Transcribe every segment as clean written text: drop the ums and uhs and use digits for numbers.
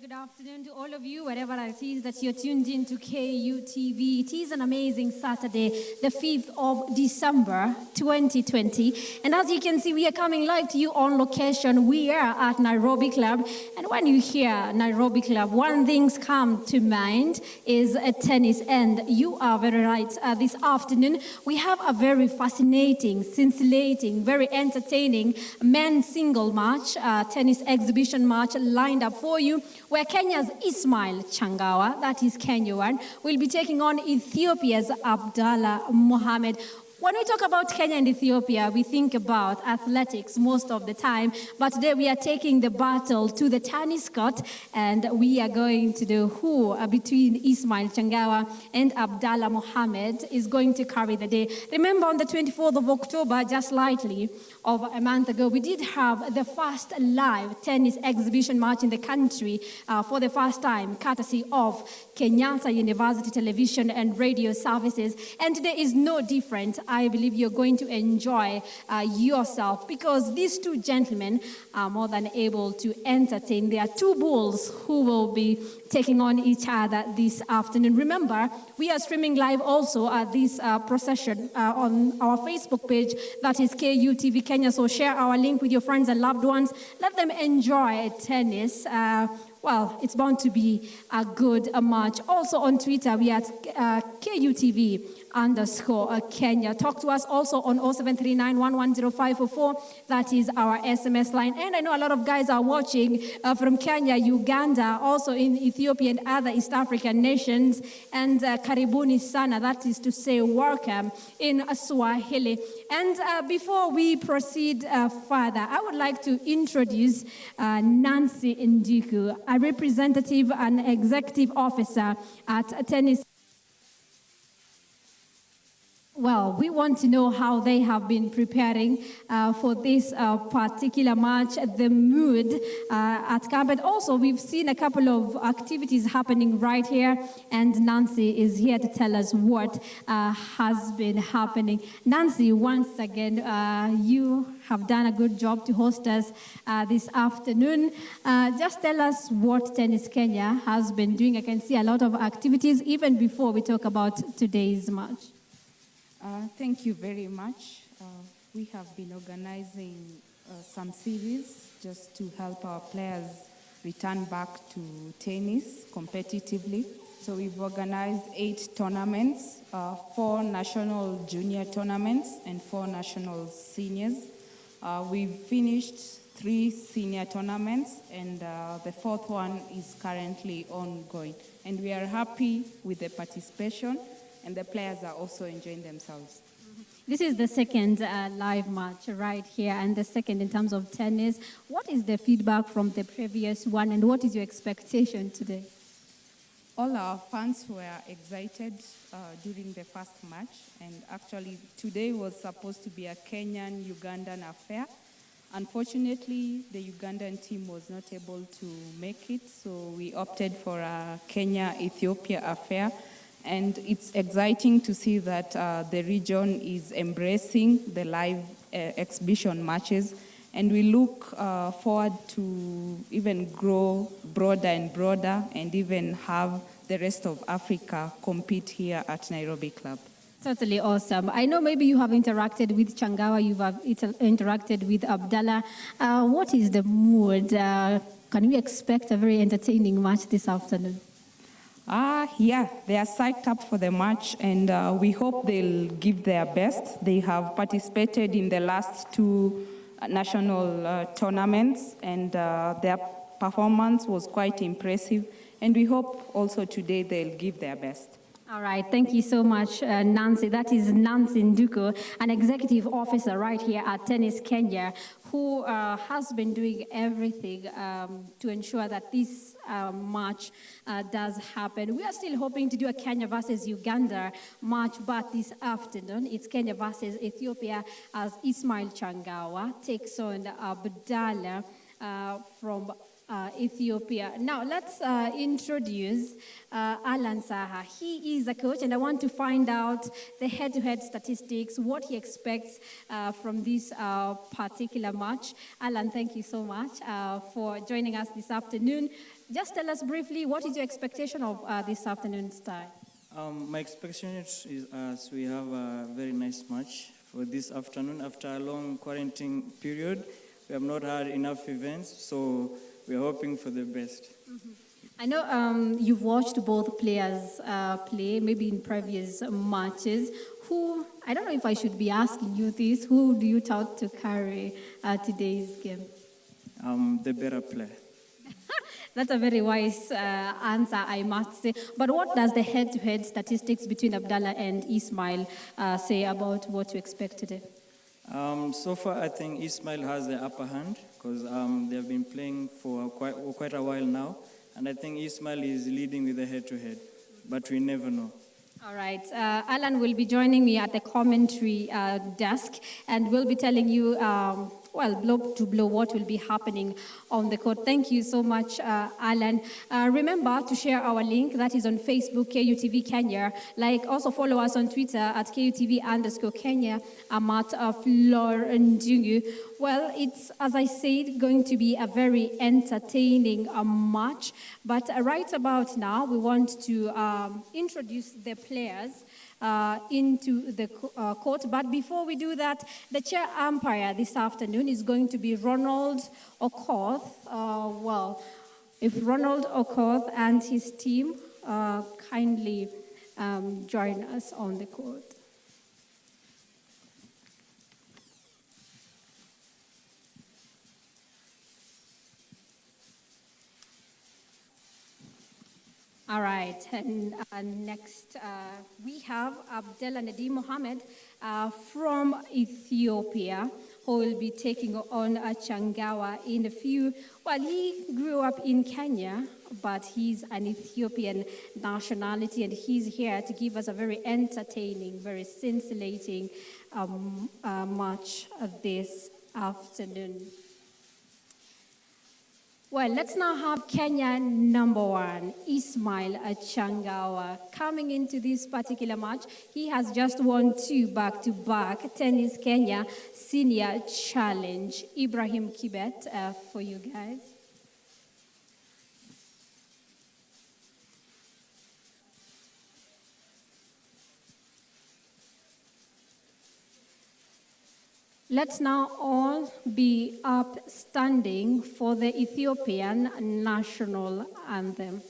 good afternoon to all of you, wherever it is that you're tuned in to KUTV. It is an amazing Saturday, the 5th of December, 2020. And as you can see, we are coming live to you on location. We are at Nairobi Club. And when you hear Nairobi Club, one thing comes to mind is a tennis. And you are very right. This afternoon, we have a very fascinating, scintillating, very entertaining men's single match, tennis exhibition match lined up for you, where Kenya's Ismael Changawa, that is Kenyan, will be taking on Ethiopia's Abdella Mohamed. When we talk about Kenya and Ethiopia, we think about athletics most of the time, but today we are taking the battle to the tennis court, and we are going to do who between Ismael Changawa and Abdella Mohamed is going to carry the day. Remember, on the 24th of October, just slightly of a month ago, we did have the first live tennis exhibition match in the country for the first time, courtesy of Kenyatta University Television and Radio Services, and today is no different. I believe you're going to enjoy yourself because these two gentlemen are more than able to entertain. There are two bulls who will be taking on each other this afternoon. Remember, we are streaming live also at this procession on our Facebook page, that is KUTV Kenya. So share our link with your friends and loved ones. Let them enjoy tennis. Well, it's bound to be a good match. Also on Twitter, we are at KUTV_Kenya. Talk to us also on 0739110544. That is our SMS line. And I know a lot of guys are watching from Kenya, Uganda, also in Ethiopia and other East African nations. And karibuni sana, that is to say welcome in Swahili. And before we proceed further, I would like to introduce Nancy Ndiku, a representative and executive officer at Tennis. Well, we want to know how they have been preparing for this particular match, the mood at camp. And also, we've seen a couple of activities happening right here, and Nancy is here to tell us what has been happening. Nancy, once again, you have done a good job to host us this afternoon. Just tell us what Tennis Kenya has been doing. I can see a lot of activities even before we talk about today's match. Thank you very much. We have been organizing some series just to help our players return back to tennis competitively. So we've organized 8 tournaments, 4 national junior tournaments and 4 national seniors. We've finished 3 senior tournaments, and the 4th one is currently ongoing. And we are happy with the participation, and the players are also enjoying themselves. This is the second live match right here, and the second in terms of tennis. What is the feedback from the previous one, and what is your expectation today? All our fans were excited during the first match, and actually today was supposed to be a Kenyan-Ugandan affair. Unfortunately, the Ugandan team was not able to make it, so we opted for a Kenya-Ethiopia affair. And it's exciting to see that the region is embracing the live exhibition matches. And we look forward to even grow broader and broader and even have the rest of Africa compete here at Nairobi Club. Totally awesome. I know maybe you have interacted with Changawa, you've interacted with Abdella. What is the mood? Can we expect a very entertaining match this afternoon? Yeah, they are psyched up for the match, and we hope they'll give their best. They have participated in the last 2 national tournaments, and their performance was quite impressive. And we hope also today they'll give their best. All right, thank you so much, Nancy. That is Nancy Ndiku, an executive officer right here at Tennis Kenya, who has been doing everything to ensure that this match does happen. We are still hoping to do a Kenya versus Uganda match, but this afternoon it's Kenya versus Ethiopia as Ismael Changawa takes on Abdella from Ethiopia. Now, let's introduce Alan Saha. He is a coach, and I want to find out the head-to-head statistics, what he expects from this particular match. Alan, thank you so much for joining us this afternoon. Just tell us briefly, what is your expectation of this afternoon's tie? My expectation is we have a very nice match for this afternoon. After a long quarantine period, we have not had enough events, so we are hoping for the best. Mm-hmm. I know you've watched both players play, maybe in previous matches. I don't know if I should be asking you this, who do you tout to carry today's game? The better player. That's a very wise answer, I must say. But what does the head-to-head statistics between Abdella and Ismael say about what to expect today? So far, I think Ismael has the upper hand because they have been playing for quite a while now. And I think Ismael is leading with the head-to-head, but we never know. All right. Alan will be joining me at the commentary desk, and we'll be telling you, blow to blow, what will be happening on the court. Thank you so much, Alan. Remember to share our link. That is on Facebook, KUTV Kenya. Also follow us on Twitter at KUTV_Kenya. I'm at Flor Njungu. Well, it's, as I said, going to be a very entertaining match. But right about now, we want to introduce the players into the court. But before we do that, the chair umpire this afternoon is going to be Ronald Okoth. If Ronald Okoth and his team kindly join us on the court. All right, and next we have Abdella Mohamed from Ethiopia, who will be taking on Changawa in a few. Well, he grew up in Kenya, but he's an Ethiopian nationality, and he's here to give us a very entertaining, very scintillating match this afternoon. Well, let's now have Kenya number 1, Ismael Changawa. Coming into this particular match, he has just won 2 back-to-back Tennis Kenya Senior Challenge. Ibrahim Kibet for you guys. Let's now all be upstanding for the Ethiopian national anthem.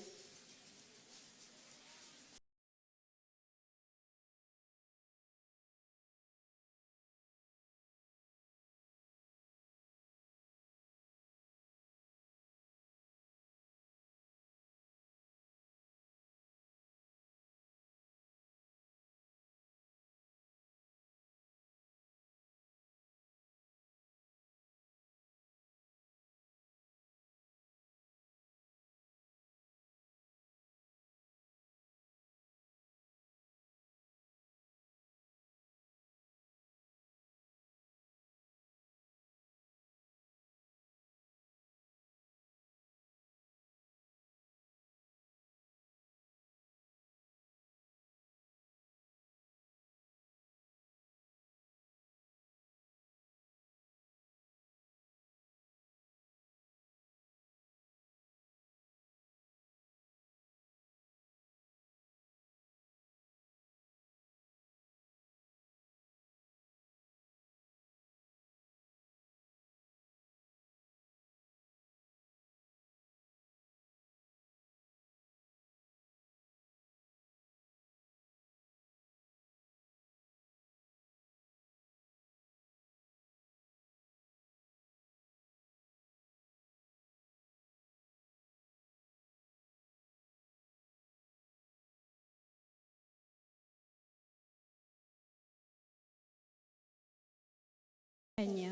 Kenya.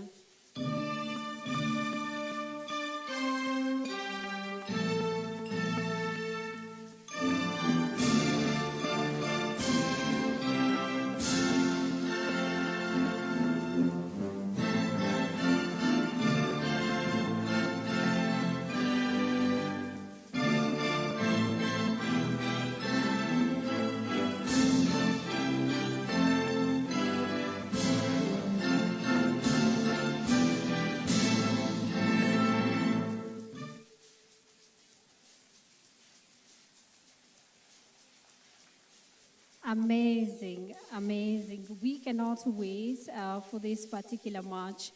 Amazing, amazing. We cannot wait for this particular match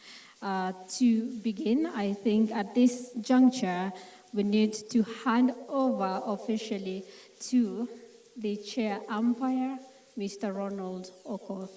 to begin. I think at this juncture, we need to hand over officially to the chair umpire, Mr. Ronald Okoth.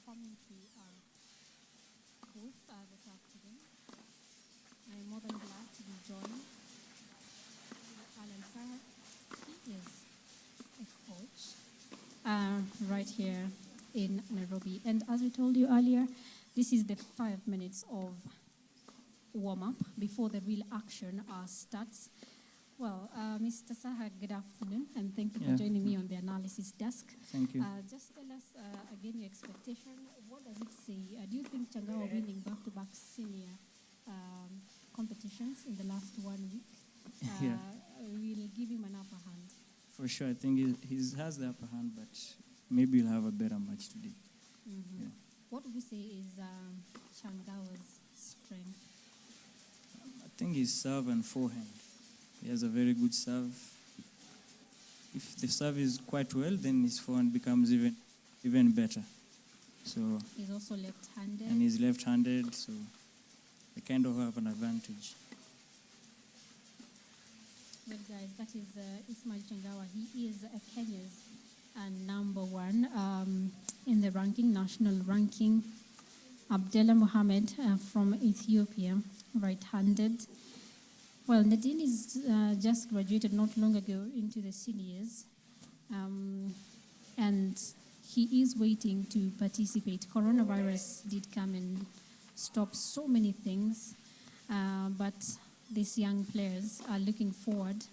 Community booth this afternoon. I'm more than glad to be joined by Alan Sarah. He is a coach right here in Nairobi. And as I told you earlier, this is the 5 minutes of warm-up before the real action starts. Well, Mr. Saha, good afternoon, and thank you for joining me on the analysis desk. Thank you. Just tell us again your expectation. What does it say? Do you think Changawa winning back-to-back senior competitions in the last 1 week will give him an upper hand? For sure, I think he has the upper hand, but maybe he'll have a better match today. Mm-hmm. Yeah. What would you say is Changawa's strength? I think his serve and forehand. He has a very good serve. If the serve is quite well, then his forehand becomes even better. So He's also left-handed. and he's left-handed, so they kind of have an advantage. Well, guys, that is Ismael Changawa. He is Kenya's number one in the ranking, national ranking. Abdella Mohamed from Ethiopia, right-handed. Well, Nadine is just graduated not long ago into the seniors, and he is waiting to participate. Coronavirus did come and stop so many things, but these young players are looking forward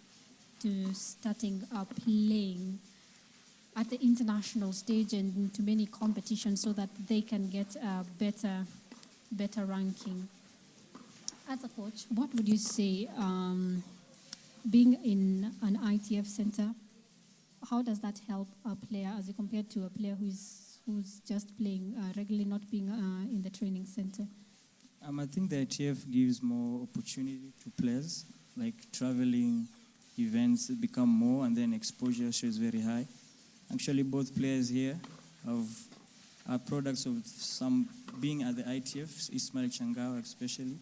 to starting playing at the international stage and into many competitions so that they can get a better ranking. As a coach, what would you say, being in an ITF center, how does that help a player as compared to a player who's just playing regularly, not being in the training center? I think the ITF gives more opportunity to players, like traveling events become more, and then exposure is very high. Actually, both players here are products of some being at the ITF, Ismael Changawa especially.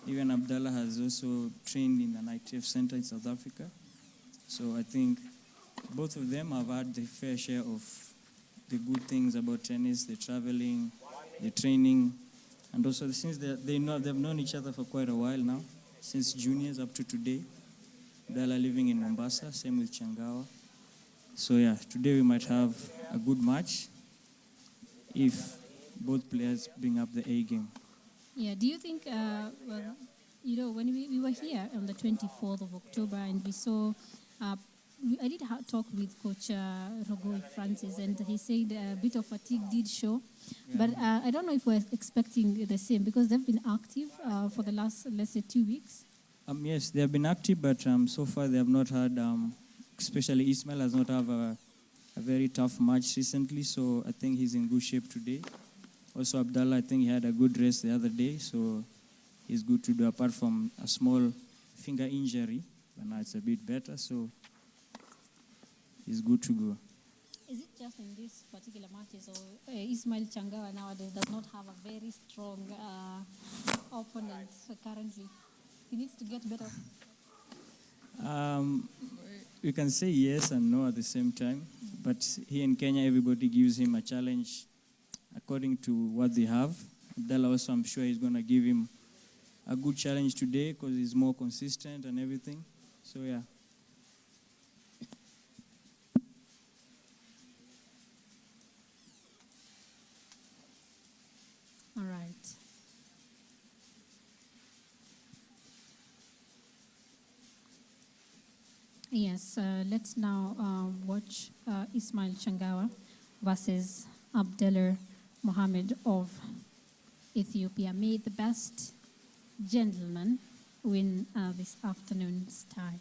Even Abdella has also trained in an ITF center in South Africa. So I think both of them have had the fair share of the good things about tennis, the traveling, the training, and also since they've known each other for quite a while now, since juniors up to today. Abdella living in Mombasa, same with Changawa. So yeah, today we might have a good match if both players bring up the A game. Yeah, do you think, when we were here on the 24th of October and we saw, I did talk with Coach Rogoi Francis, and he said a bit of fatigue did show. Yeah. But I don't know if we're expecting the same because they've been active for the last, let's say, 2 weeks. Yes, they have been active, but so far they have not had, especially Ismael has not have a very tough match recently, so I think he's in good shape today. Also, Abdella, I think he had a good rest the other day, so he's good to do, apart from a small finger injury. But now it's a bit better, so he's good to go. Is it just in these particular matches, or Ismael Changawa nowadays does not have a very strong opponent currently? He needs to get better. You can say yes and no at the same time, but here in Kenya, everybody gives him a challenge according to what they have. Abdella also, I'm sure he's going to give him a good challenge today because he's more consistent and everything. So, yeah. All right. Yes, let's now watch Ismael Changawa versus Abdella Mohamed of Ethiopia. May the best gentleman win this afternoon's tie.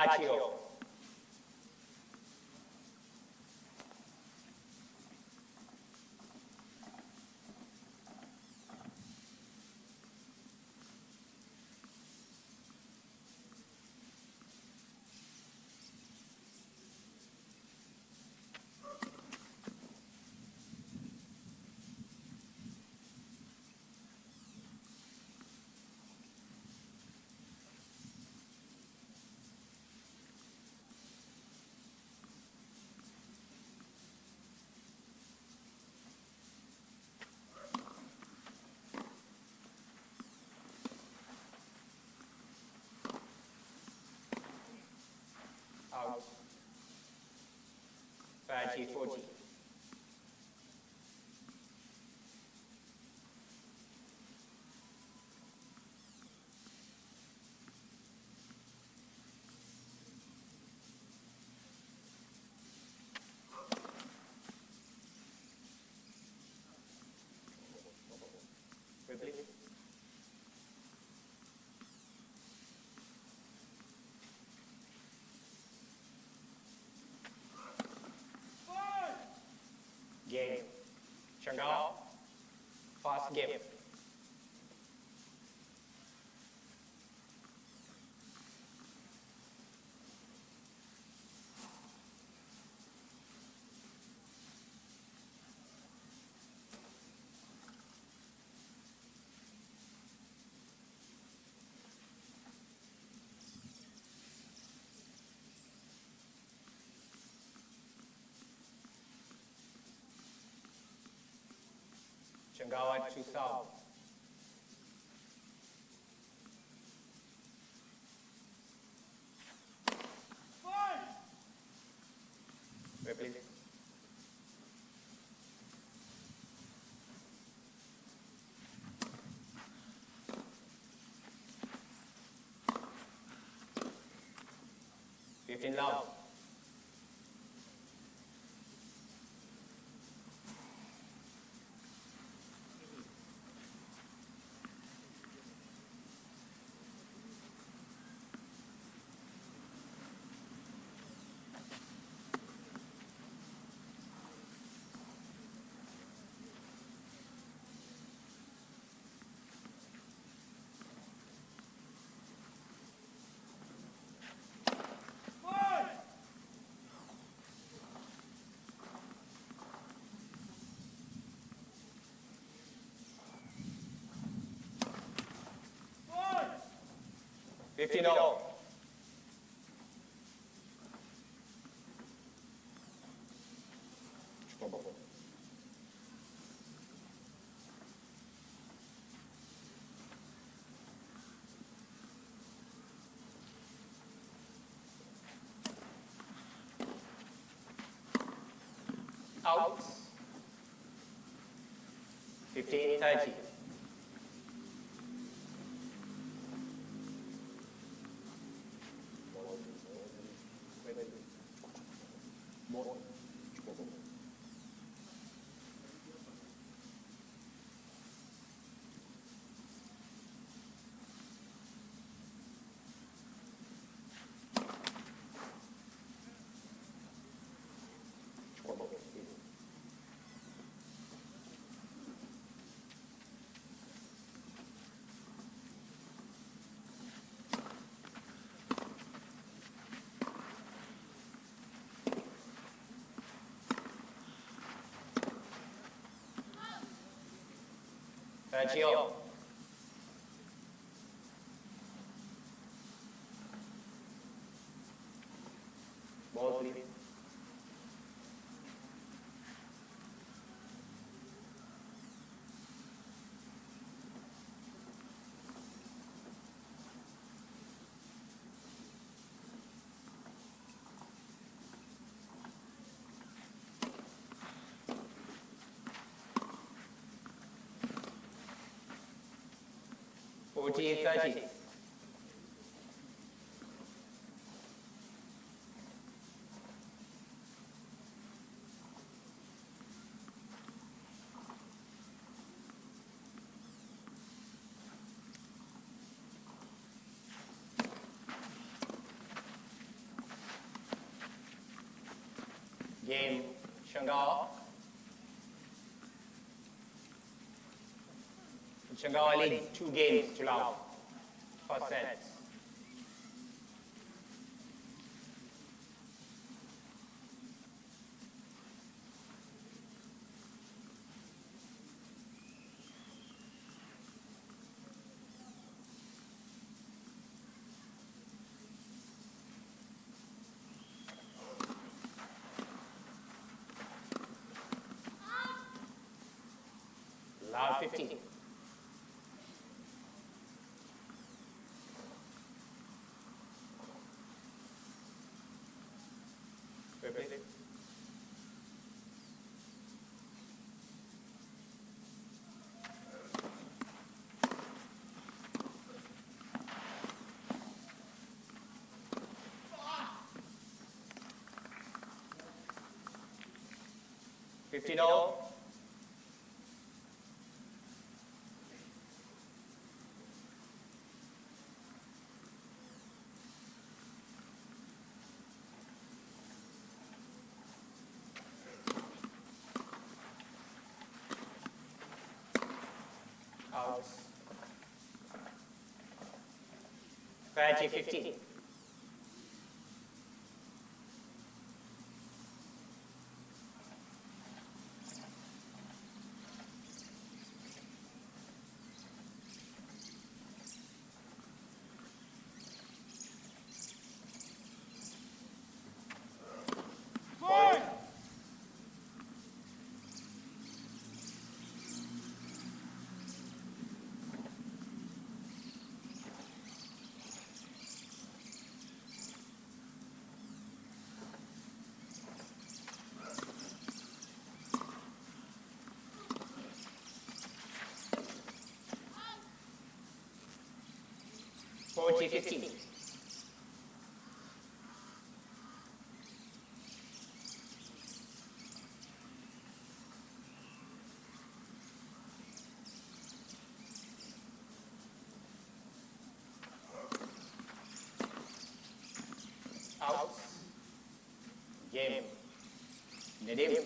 Baccio. Out. Bacci 40. Quickly. Game. Changawa. Fast game. Changawa 2000. Repeat. Fifteen loud. Fifteen all. Out. 15-30. Baccio. Ball please. Fourteen 30. game Changawa. Changawa lead 2 games to love. First set. Love 15. Repeat. Fifteen all. Out. 30-15. Forty 15. Out. Game. Nadim.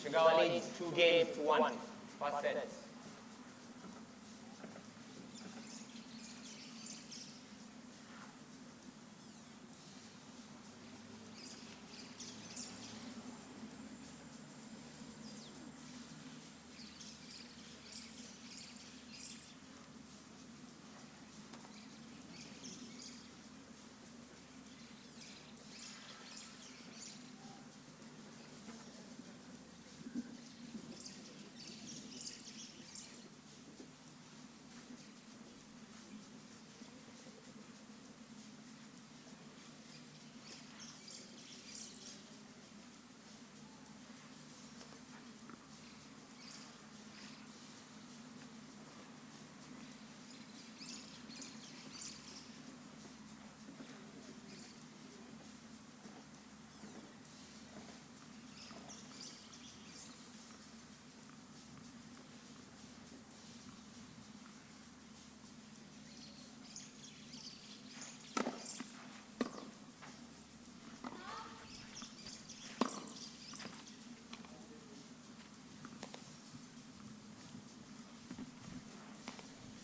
Changawa leads 2 games to 1. First set.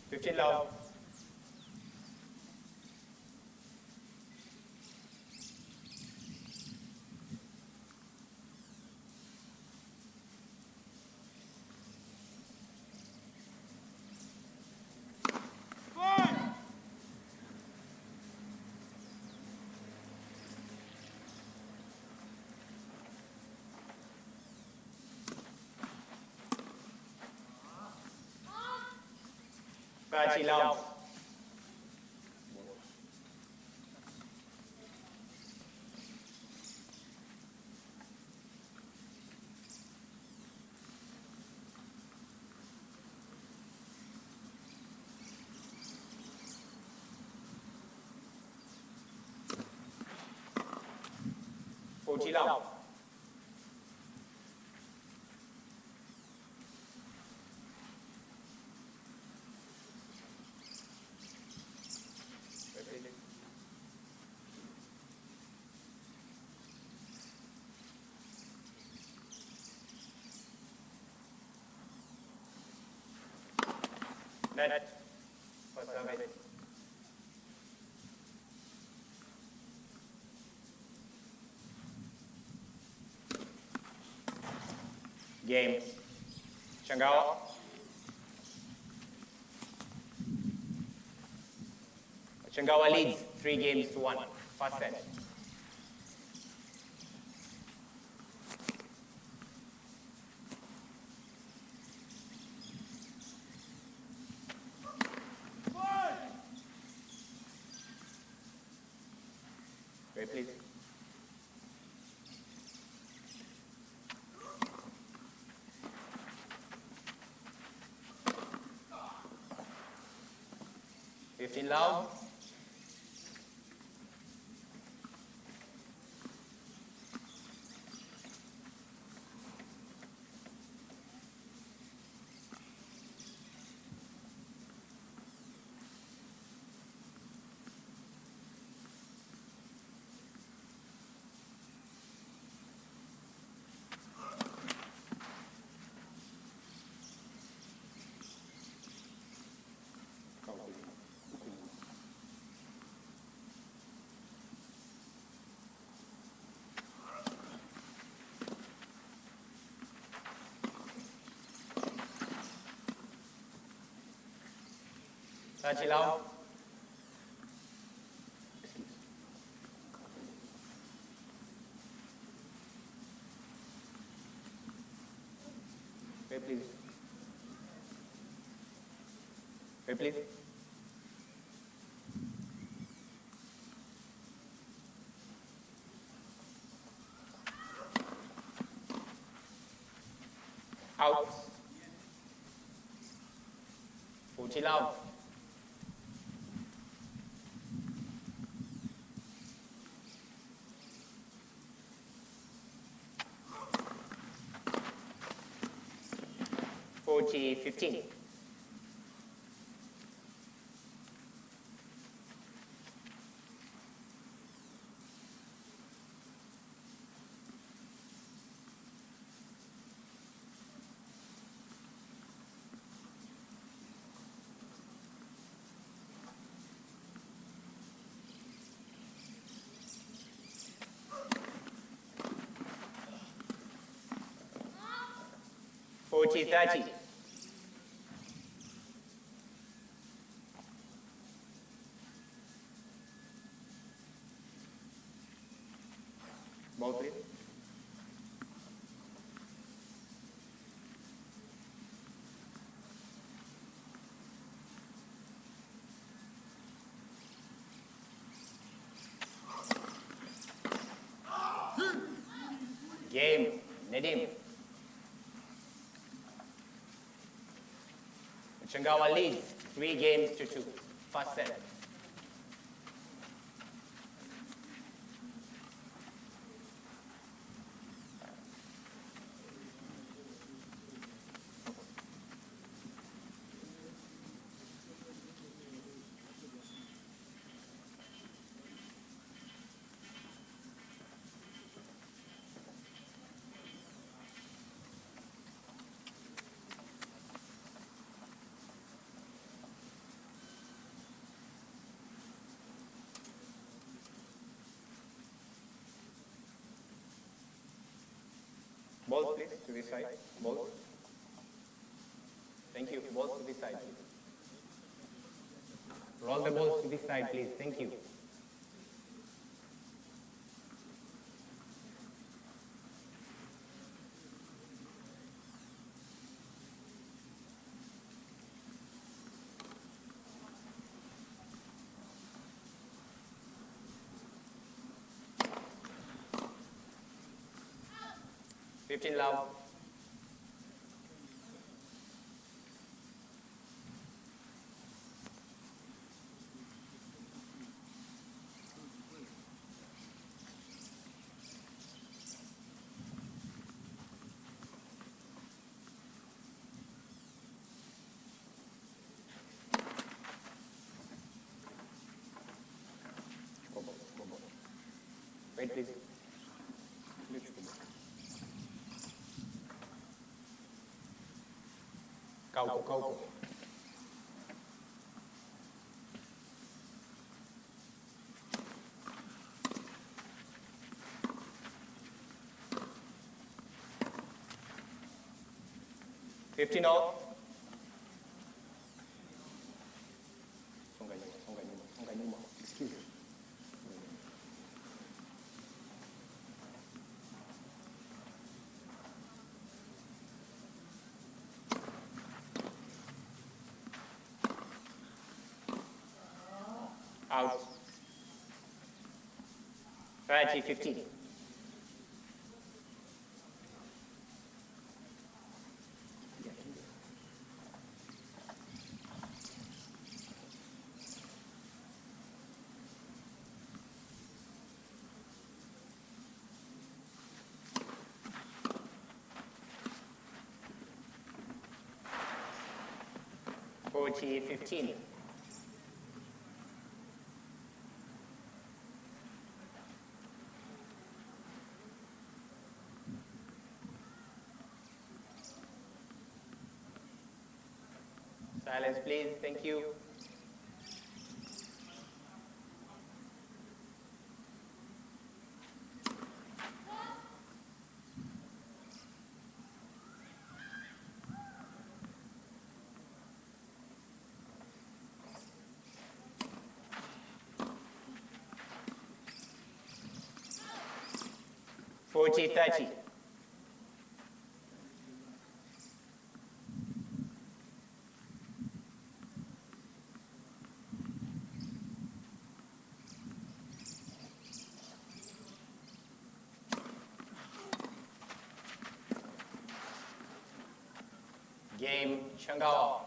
Fifteen love. Thirty love. Forty love. Net for service. Game. Changawa. Changawa leads 3-1. First set. Wait, please. Fifteen loud. Touch loud. Wait, please. Wait, please. Out. 40 loud. Forty 15. Forty 30. Ball, please. Game. Nedim. Changawa leads 3-2. First set. Ball, please, to this side. Ball. Thank you. Ball to this side. Roll the balls to this side, please. Thank you. Fifteen loud. Wait, please. Kauko. 15 all. Excuse me. Out. 30-15. (40-15). Silence, please. Thank you. (40-30). Game Changawa.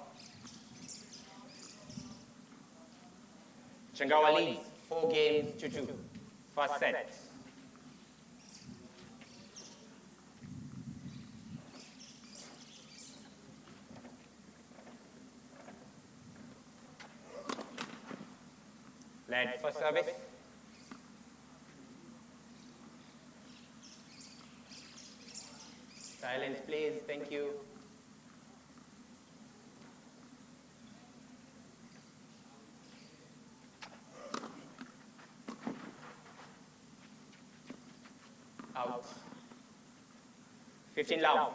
Changawa leads 4-2. First set. Led for service. Silence, please. Thank you. Out. 15 love.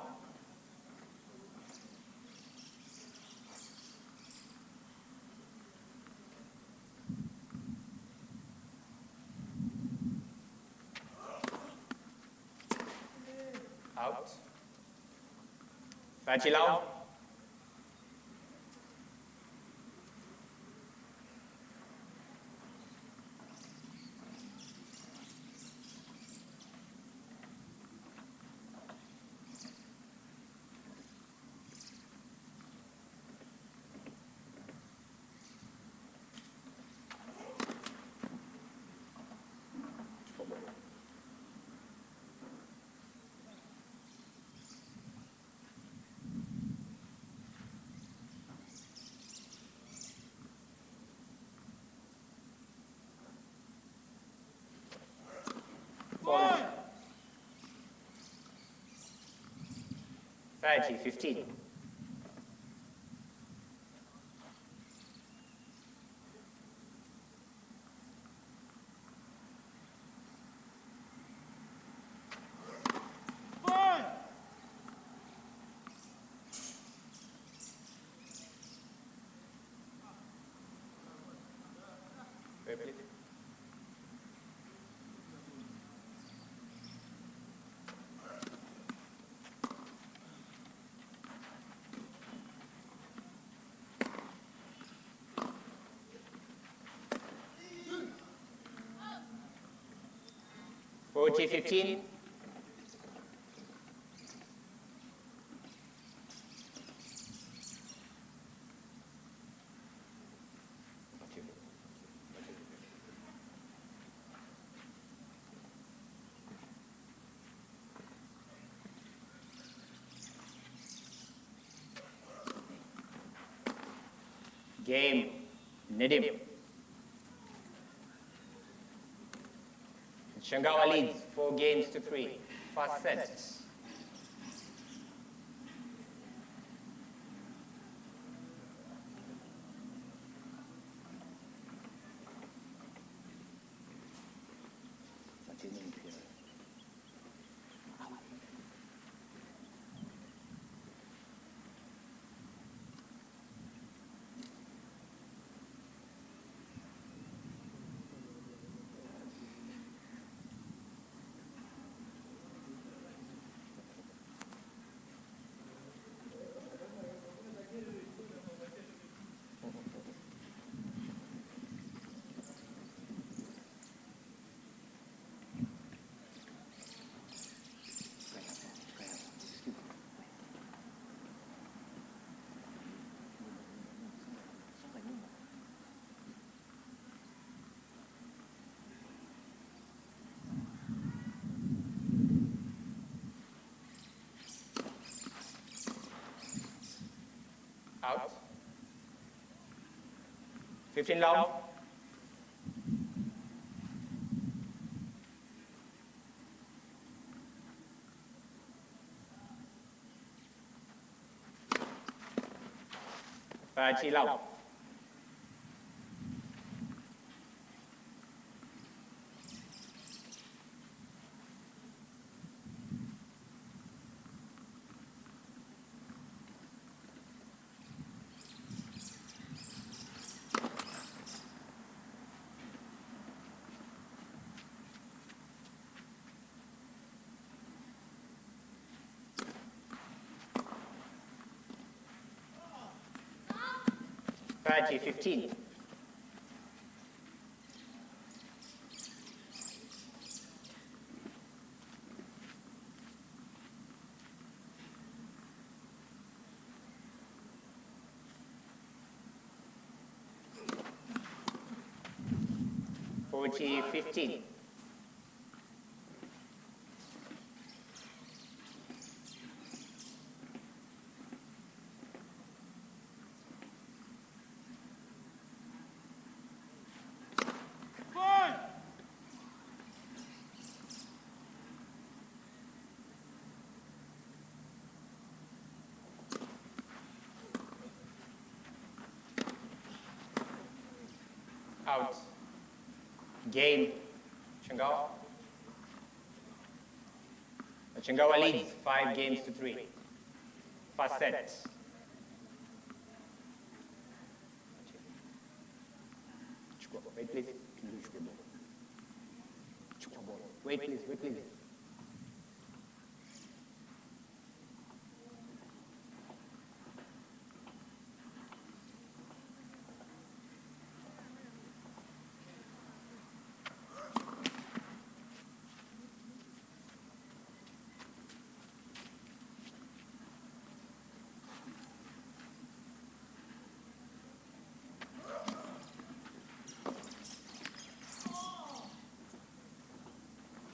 Out. 30 love. Ball. 30-15. Please. 40-15. Game, Nedim. Changawa leads 4-3. First set. Out. 15 love.30 love. Party 15. Forty 15. Out. Game. Changawa. Changawa leads 5 games to 3. First set. Wait, please. Wait, please. Wait, please.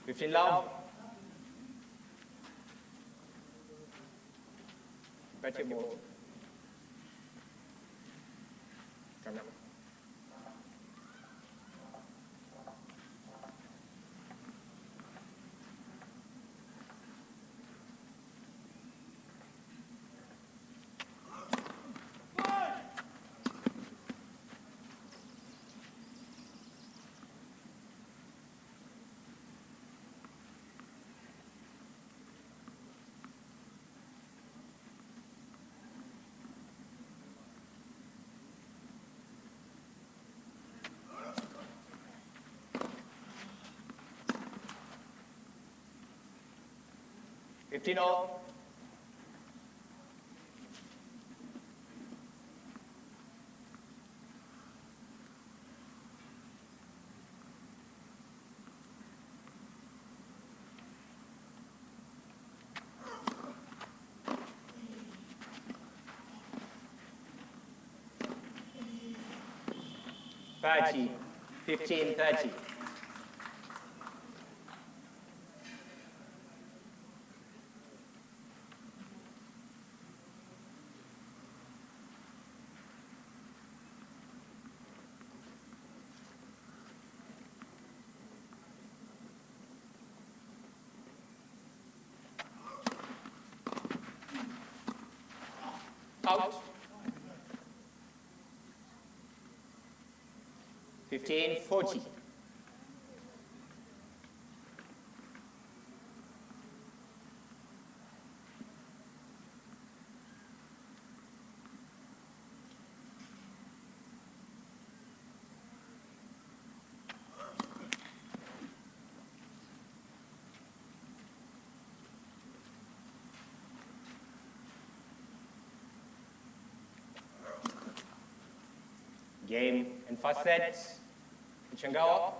Fifteen love. Better ball. Come now. Fifteen all. Party 15-30. Out. 15-40. Game and first set, Changawa,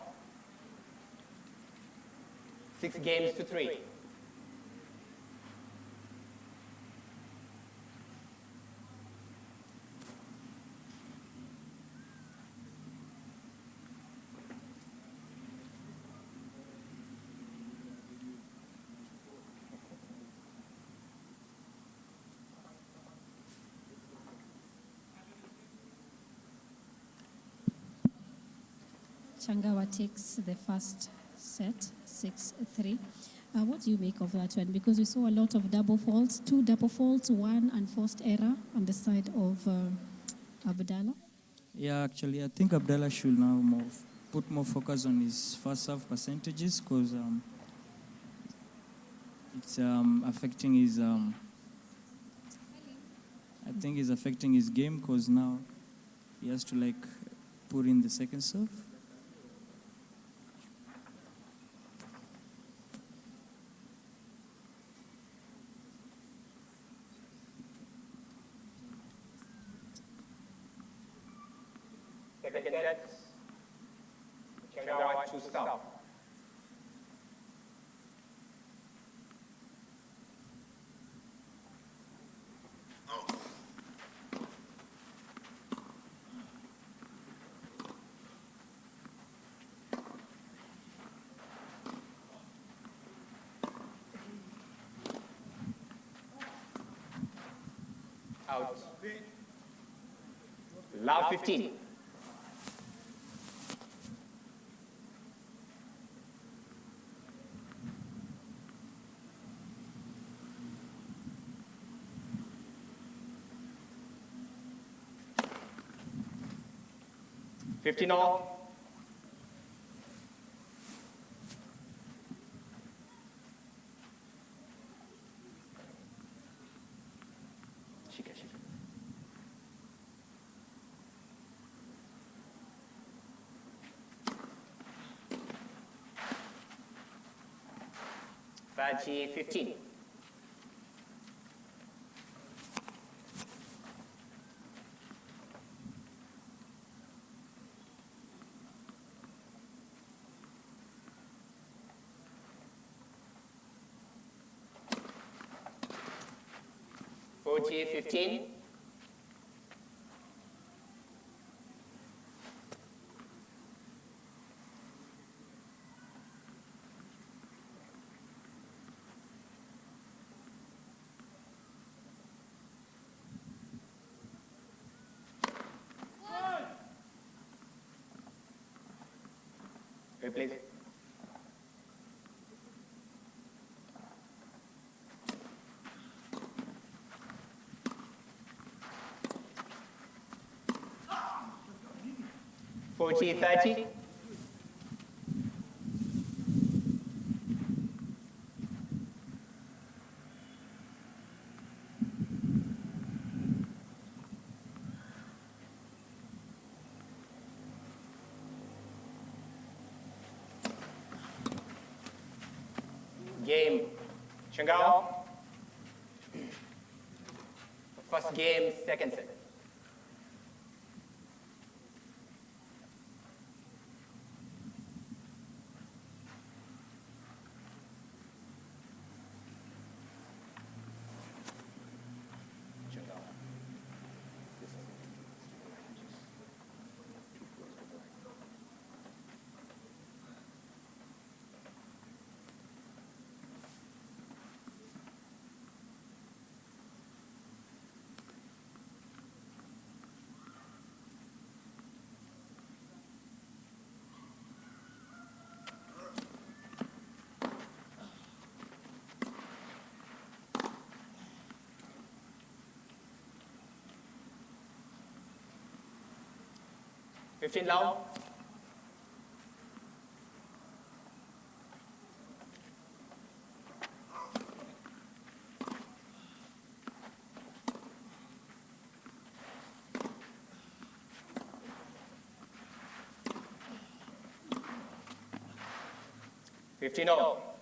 6 games to 3. Changawa takes the first set, 6-3. What do you make of that one? Because we saw a lot of double faults, 2 double faults, 1 unforced error on the side of Abdella. Yeah, actually, I think Abdella should now put more focus on his first half percentages because it's affecting his. I think it's affecting his game because now he has to put in the second serve. Second set, Changawa 2 stop. Out. Love 15. Fifteen all. Shika. 15. 15. Wait, please. Forty 30. Game, Changawa. First game, second set. Fifteen long. Fifteen all.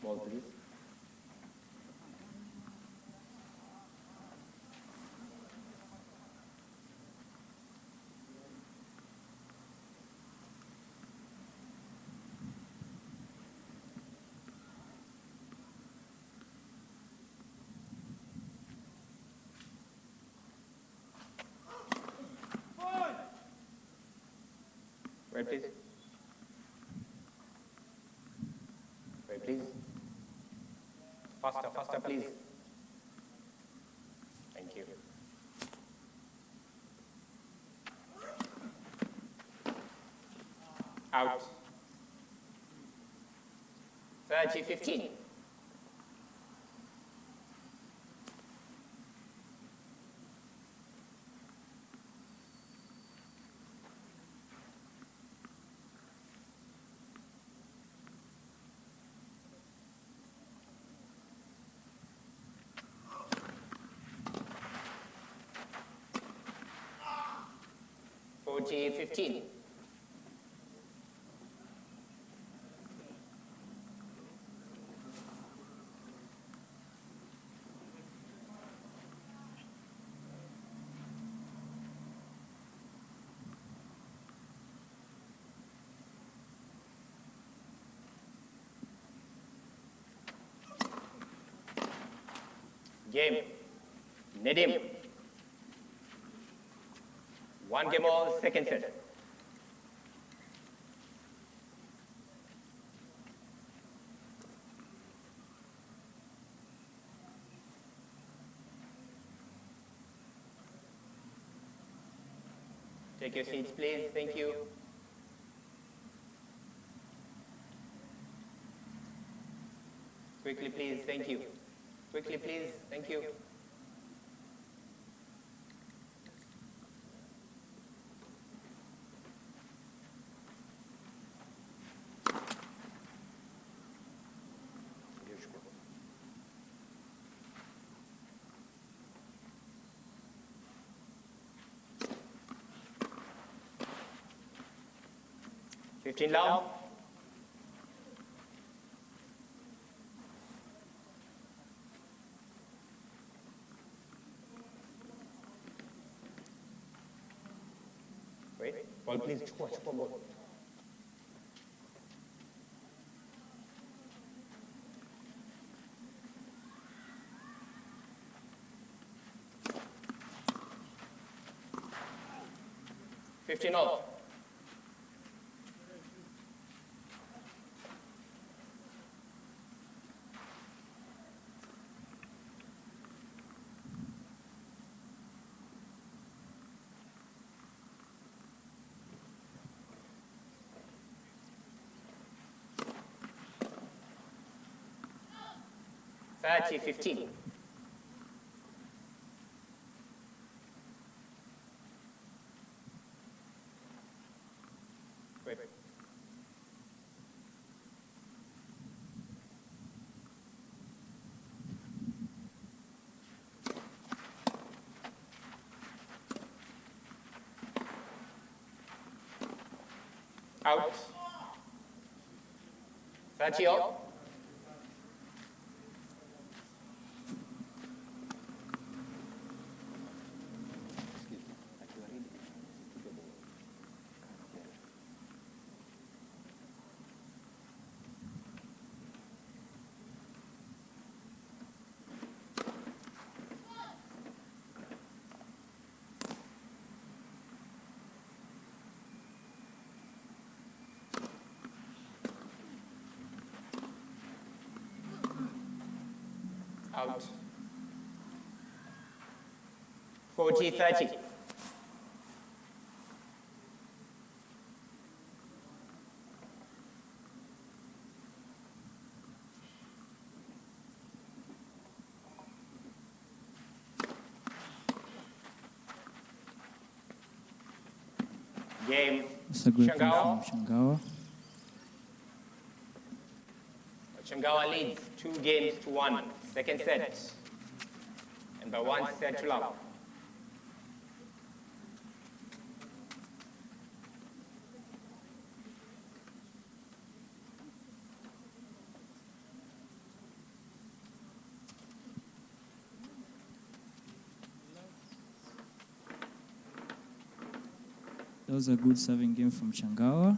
Ball, please. Wait, please. Wait, please. Faster, faster, please. Thank you. Out. 30-15. (40-15). Game. Nedim. 1 game all, second set. Take your seats, please. Thank you. Quickly, please. Thank you. Quickly, please. Thank you. (15 love). Wait, ball please. Chukua ball. (15 all). (30-15). Wait. Out. 30 all. Out. 40-30. Game. That's a great play Changawa. from Changawa. Changawa leads 2 games to 1. Second set. And by 1 set to love. That was a good serving game from Changawa.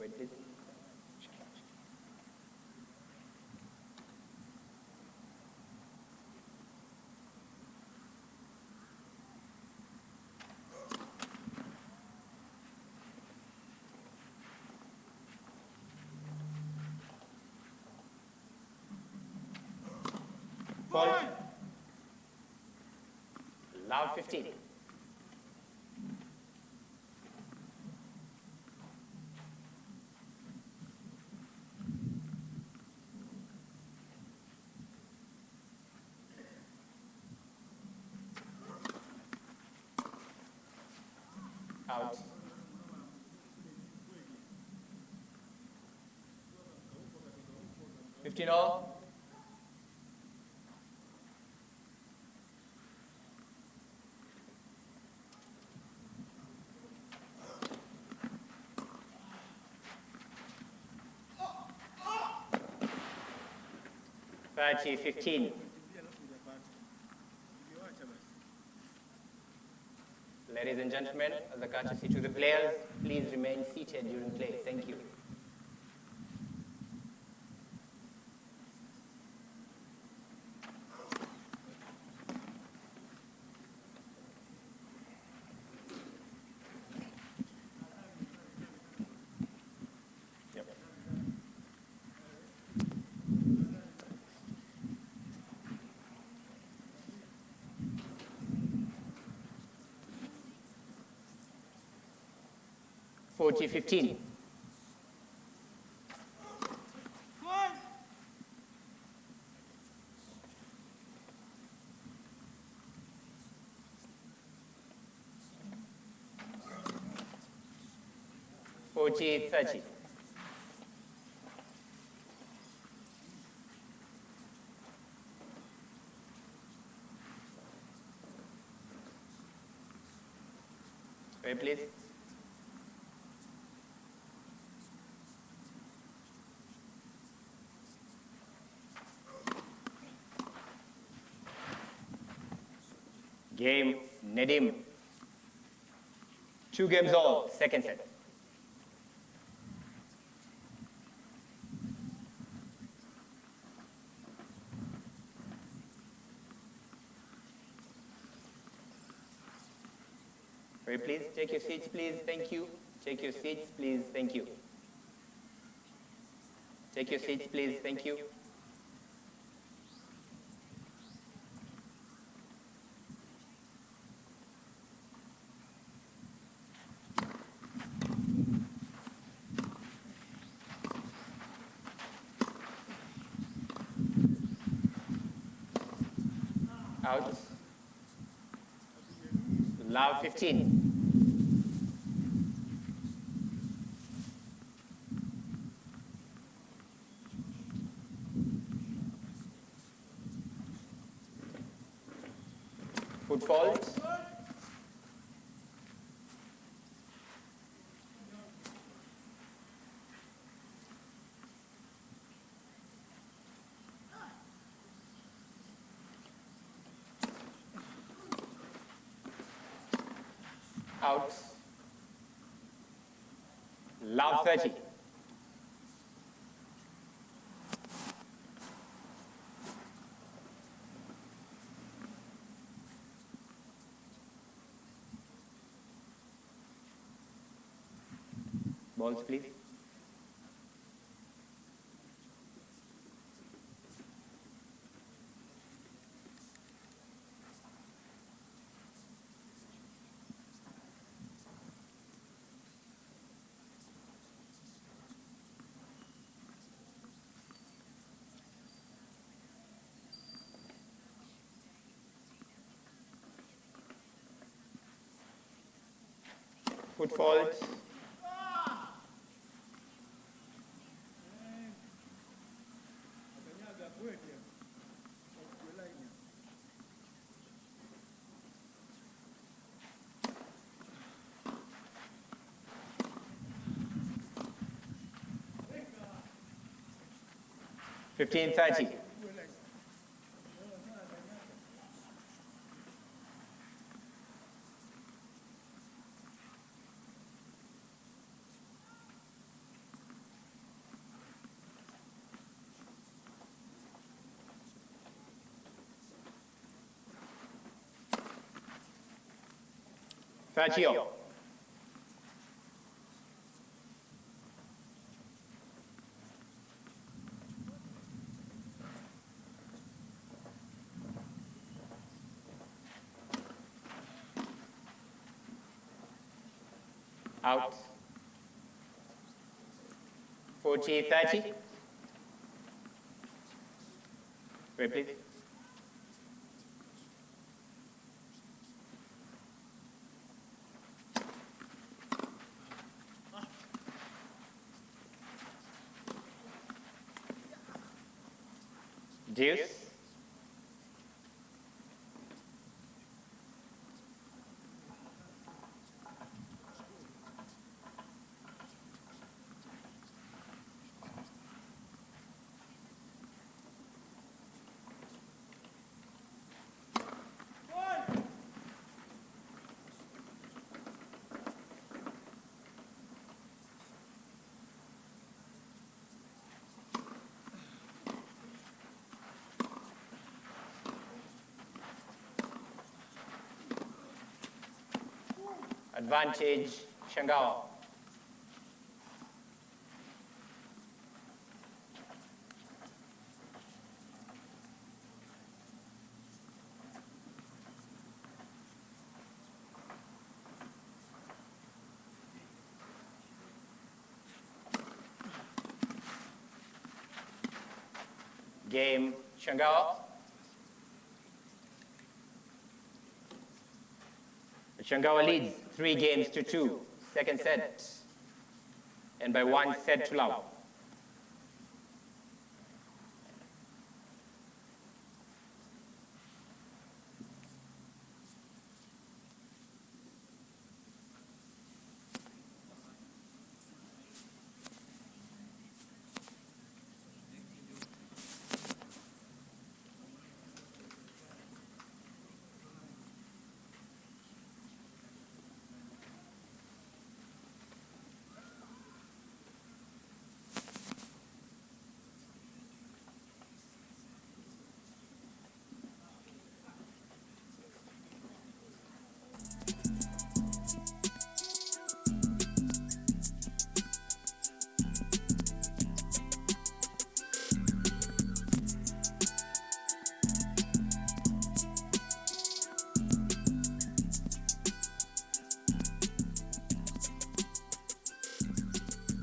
Wait, please. Fault. Loud 15. Out. Fifteen all. Thirty, 15. Ladies and gentlemen, as a courtesy to the players, please remain seated during play. Thank you. Yep. 40-15. Forty 30. Wait, please. Game, Nedim. 2 games all, second set. Very please, take your seats, please, thank you. Take your seats, please, thank you. Take your seats, please, thank you. Out. Loud 15. Foot fault. Out. Loud 30. Balls, please. Foot fault. Fifteen 30. 30. Out. 40, 30. Wait, please. Deuce. Advantage, Changawa. Game, Changawa. Changawa leads 3 games to 2. Second set. And by 1 set to love.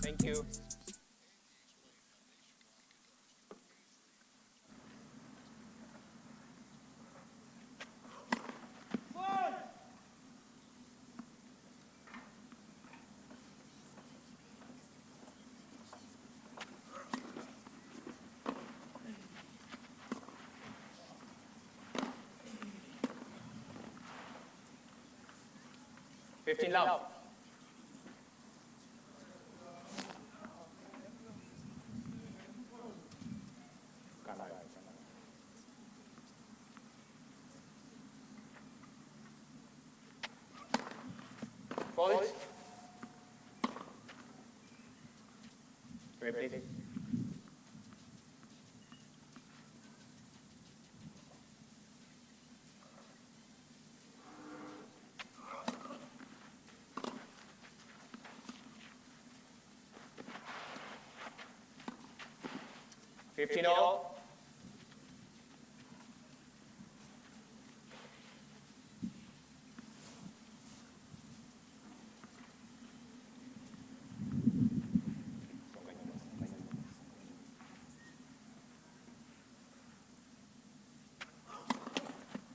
Thank you. Fifteen love. Fold. Repeat. Fifteen all.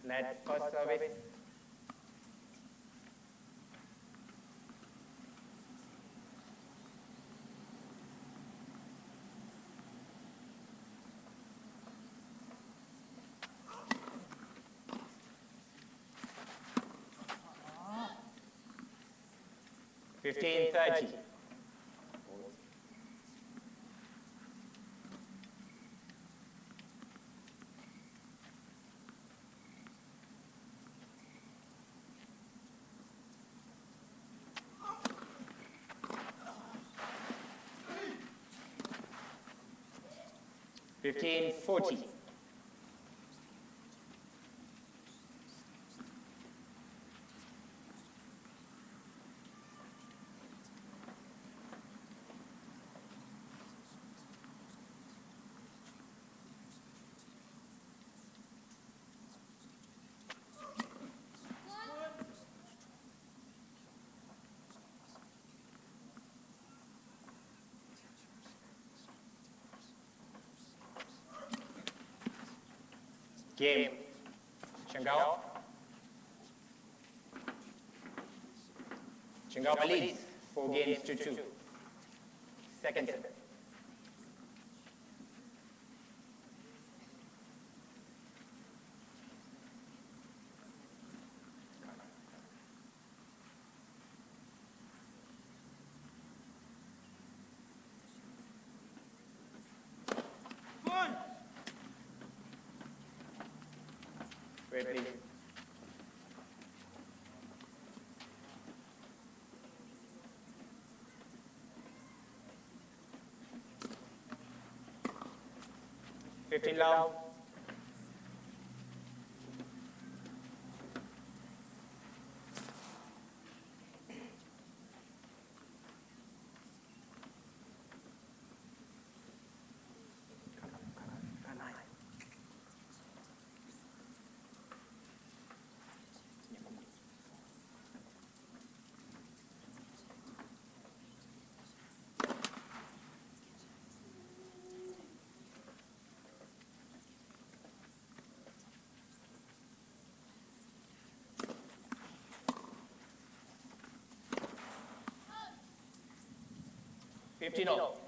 Net first service. Fifteen 30. Fifteen 40. Game. Changawa. Changawa leads 4 games to 2. Second set. Wait, please. Fifteen loud. Fifteen all.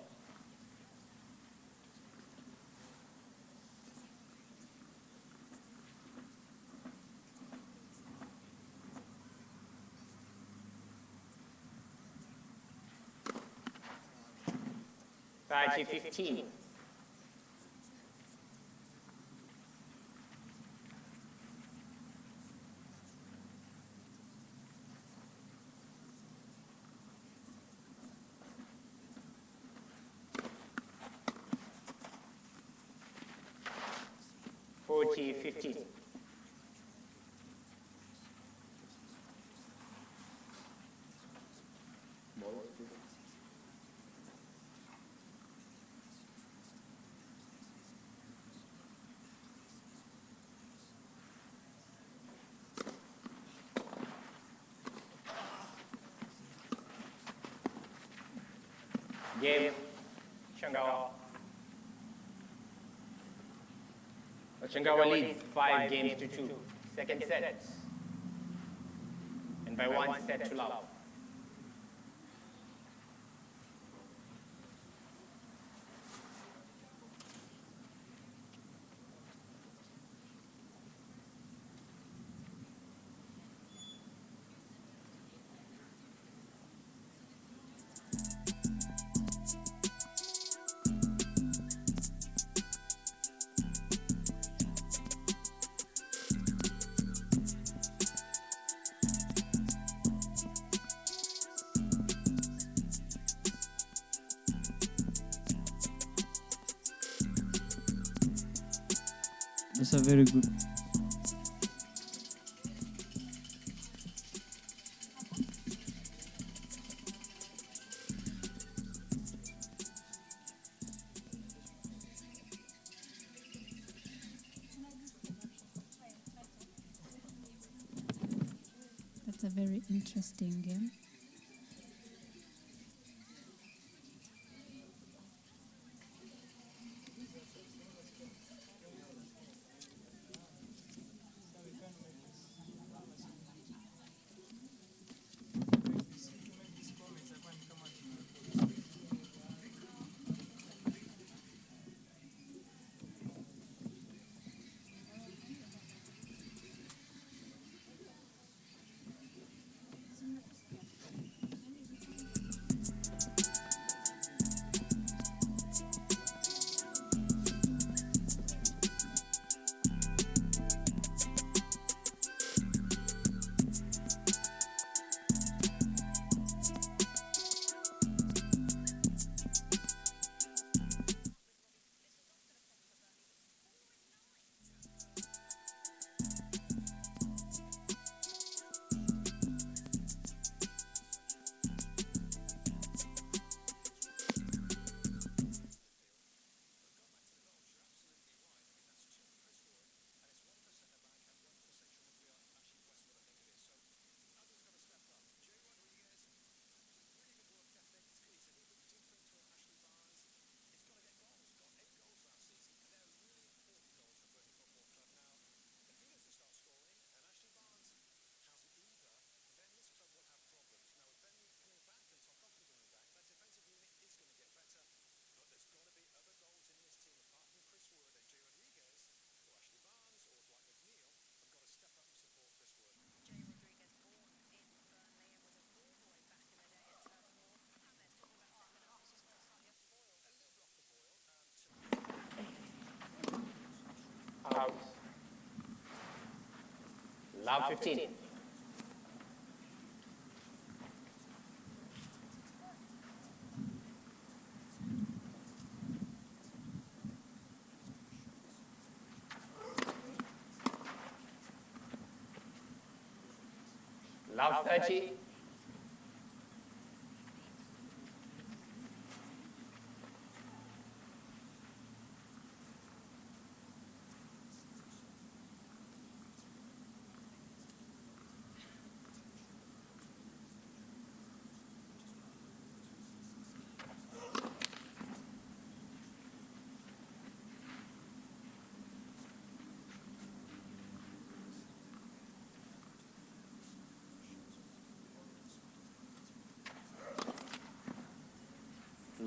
Party 15. Forty 15. Game. Changawa. Changawa leads 5 games to 2. Second set. And by 1 set to love. That's a very good. That's a very interesting game. out. Love 15. Love 30.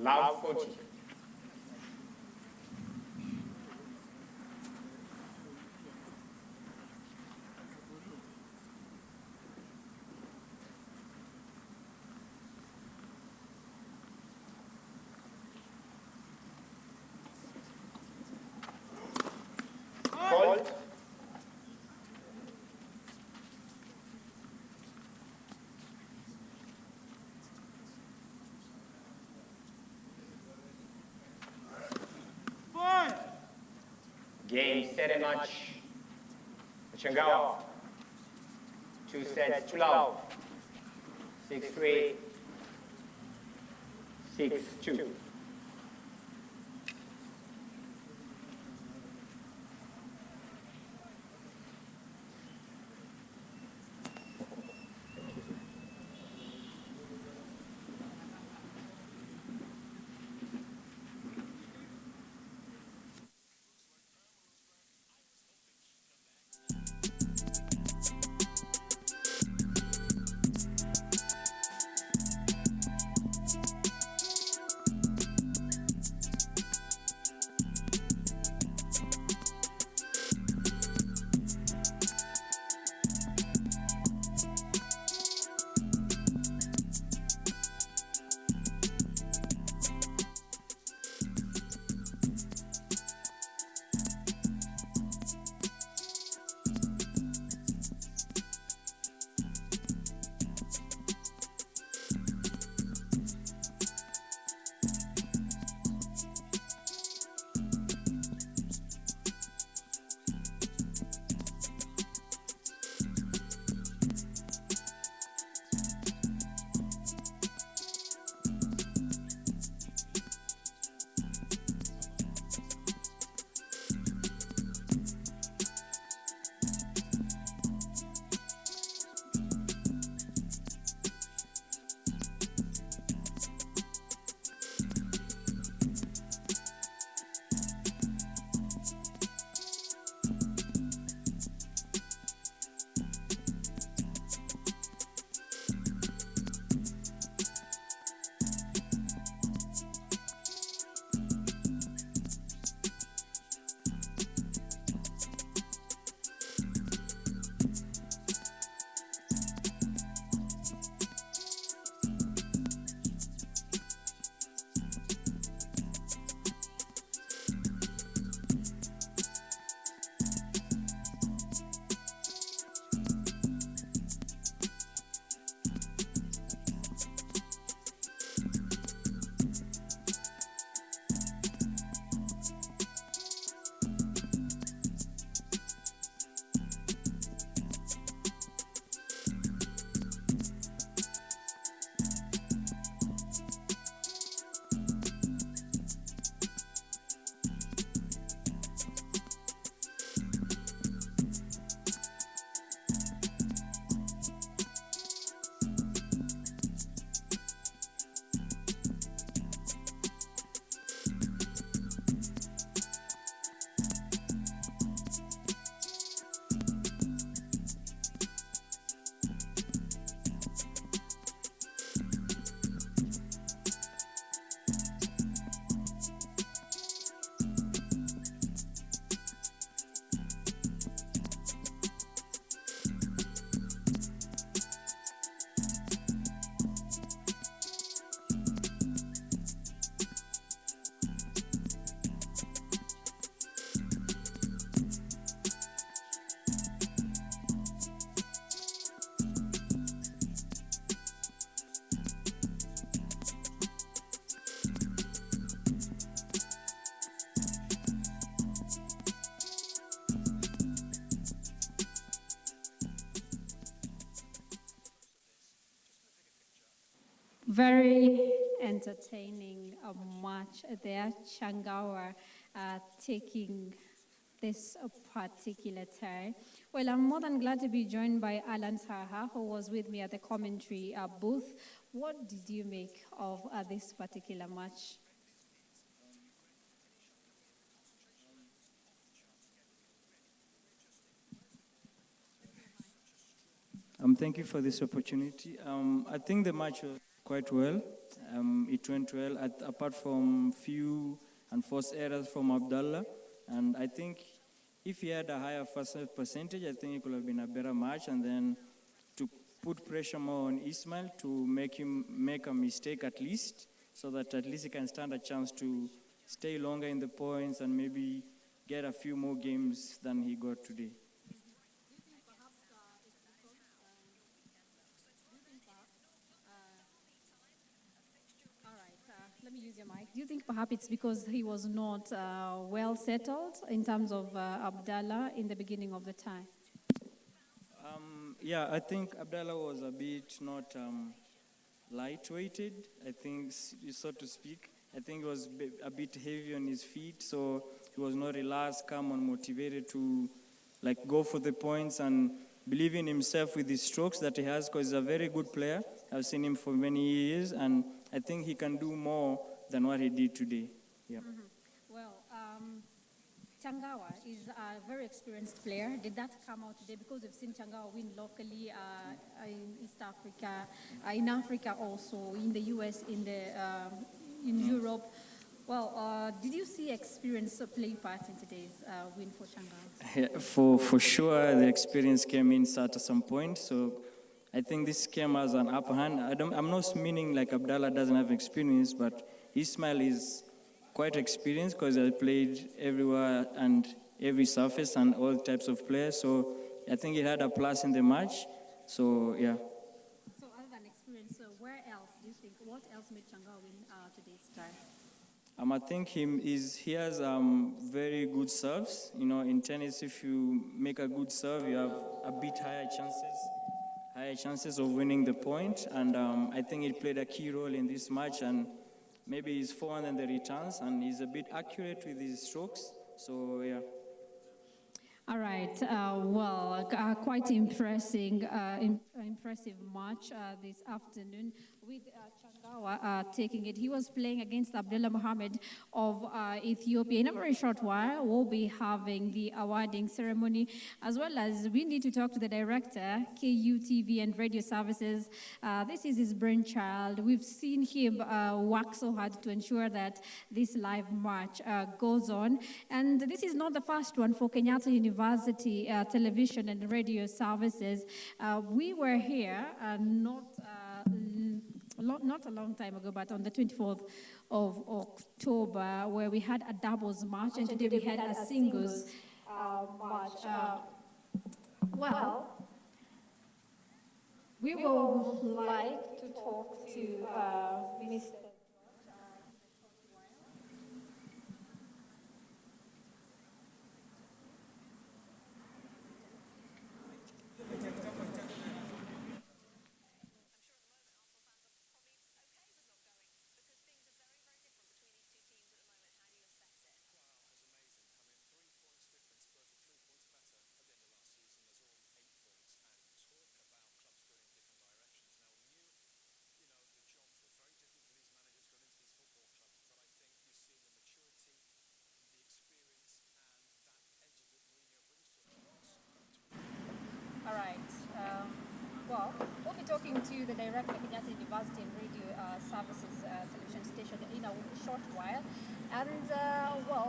Love 40. Hold. Game, set and match. Changawa. 2 sets to love. 6-3, 6-2. Very entertaining match there. Changawa taking this particular tie. Well, I'm more than glad to be joined by Alan Saha, who was with me at the commentary booth. What did you make of this particular match? Thank you for this opportunity. I think the match was quite well. It went well, apart from few unforced errors from Abdella. And I think if he had a higher first percentage, I think it could have been a better match. And then to put pressure more on Ismael to make him make a mistake at least, so that at least he can stand a chance to stay longer in the points and maybe get a few more games than he got today. Let me use your mic. Do you think perhaps it's because he was not well settled in terms of Abdalla in the beginning of the tie? Yeah, I think Abdella was a bit not light-weighted, I think, so to speak. I think he was a bit heavy on his feet, so he was not relaxed, calm, and motivated to go for the points and believe in himself with his strokes that he has, because he's a very good player. I've seen him for many years, and I think he can do more than what he did today. Yeah. Mm-hmm. Well, Changawa is a very experienced player. Did that come out today? Because we've seen Changawa win locally in East Africa, in Africa also, in the US, in Europe. Well, did you see experience play part in today's win for Changawa? Yeah, for sure, the experience came in at some point. So I think this came as an upper hand. I'm not meaning like Abdallah doesn't have experience, but Ismael is quite experienced because he played everywhere and every surface and all types of players. So I think he had a plus in the match. So yeah. So other than experience, where else do you think? What else made Changawa win today's tie? I think he has very good serves. You know, in tennis, if you make a good serve, you have a bit higher chances of winning the point. And I think he played a key role in this match. And maybe he's forehand and the returns, and he's a bit accurate with his strokes. So yeah. All right. Quite impressive match this afternoon with Changawa taking it. He was playing against Abdella Mohamed of Ethiopia. In a very short while, we'll be having the awarding ceremony, as well as we need to talk to the director, KUTV and Radio Services. This is his brainchild. We've seen him work so hard to ensure that this live match goes on. And this is not the first one for Kenyatta University Television and Radio Services. We were here not a long time ago, but on the 24th of October, where we had a doubles match, and today we had a singles match. We would like to talk to Mr. We'll be talking to the director of Kenyatta University and Radio Services television station in a short while. And,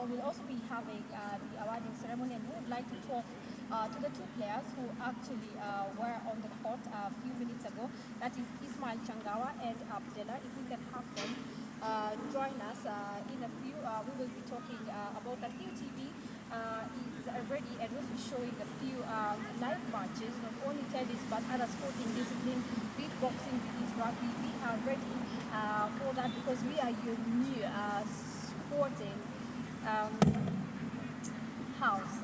we'll also be having the awarding ceremony, and we would like to talk to the two players who actually were on the court a few minutes ago. That is Ismael Changawa and Abdella. If we can have them join us in a few, we will be talking about that. KUTV is ready, and we'll be showing a few live matches, not only tennis but other sporting disciplines, beatboxing, rugby. We are ready for that because we are your new sporting house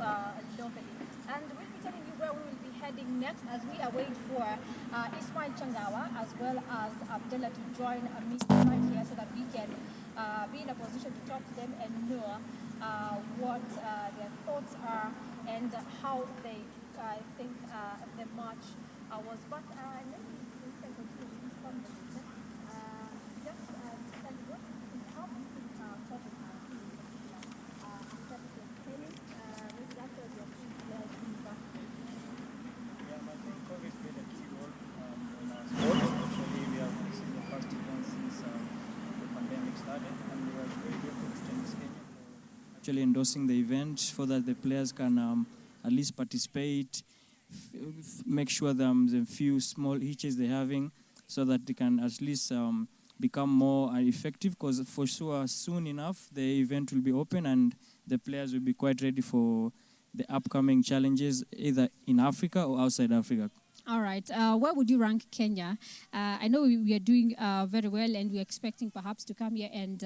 locally. And we'll be telling you where we will be heading happening next as we await for Ismael Changawa as well as Abdella to join me right here so that we can be in a position to talk to them and know what their thoughts are and how they think the march was. But maybe we can continue this conversation. Just to tell you what how do you think topic after the training, maybe after your COVID played a key role in our sport. Actually, we have seen the first event since the pandemic started, and we are very grateful to Tennis Kenya for actually endorsing the event so that the players can at least participate, make sure the few small hitches they're having so that they can at least become more effective, because for sure soon enough the event will be open and the players will be quite ready for the upcoming challenges either in Africa or outside Africa. All right. Where would you rank Kenya? I know we are doing very well and we're expecting perhaps to come here and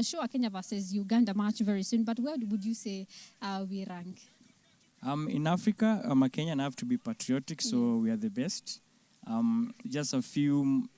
show a Kenya versus Uganda match very soon, but where would you say we rank? In Africa, I'm a Kenyan, I have to be patriotic, so we are the best. Just a few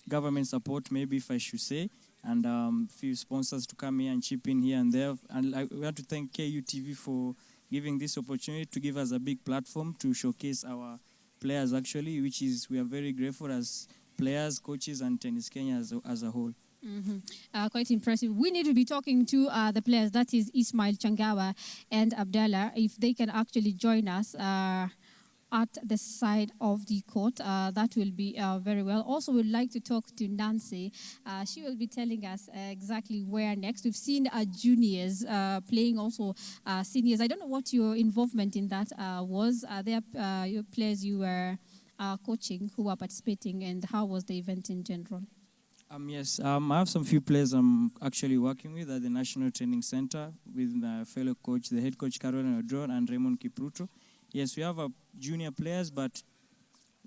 government support, maybe if I should say, and few sponsors to come here and chip in here and there. And we want to thank KUTV for giving this opportunity to give us a big platform to showcase our players actually, which is we are very grateful as players, coaches, and Tennis Kenya as a whole. Mm-hmm. Quite impressive. We need to be talking to the players, that is Ismael Changawa and Abdella, if they can actually join us at the side of the court. That will be very well. Also, we'd like to talk to Nancy. She will be telling us exactly where next. We've seen juniors playing, also seniors. I don't know what your involvement in that was. There are your players you were coaching who were participating, and how was the event in general? Yes, I have some few players I'm actually working with at the National Training Center with my fellow coach, the head coach Caroline Odron and Raymond Kipruto. Yes, we have junior players, but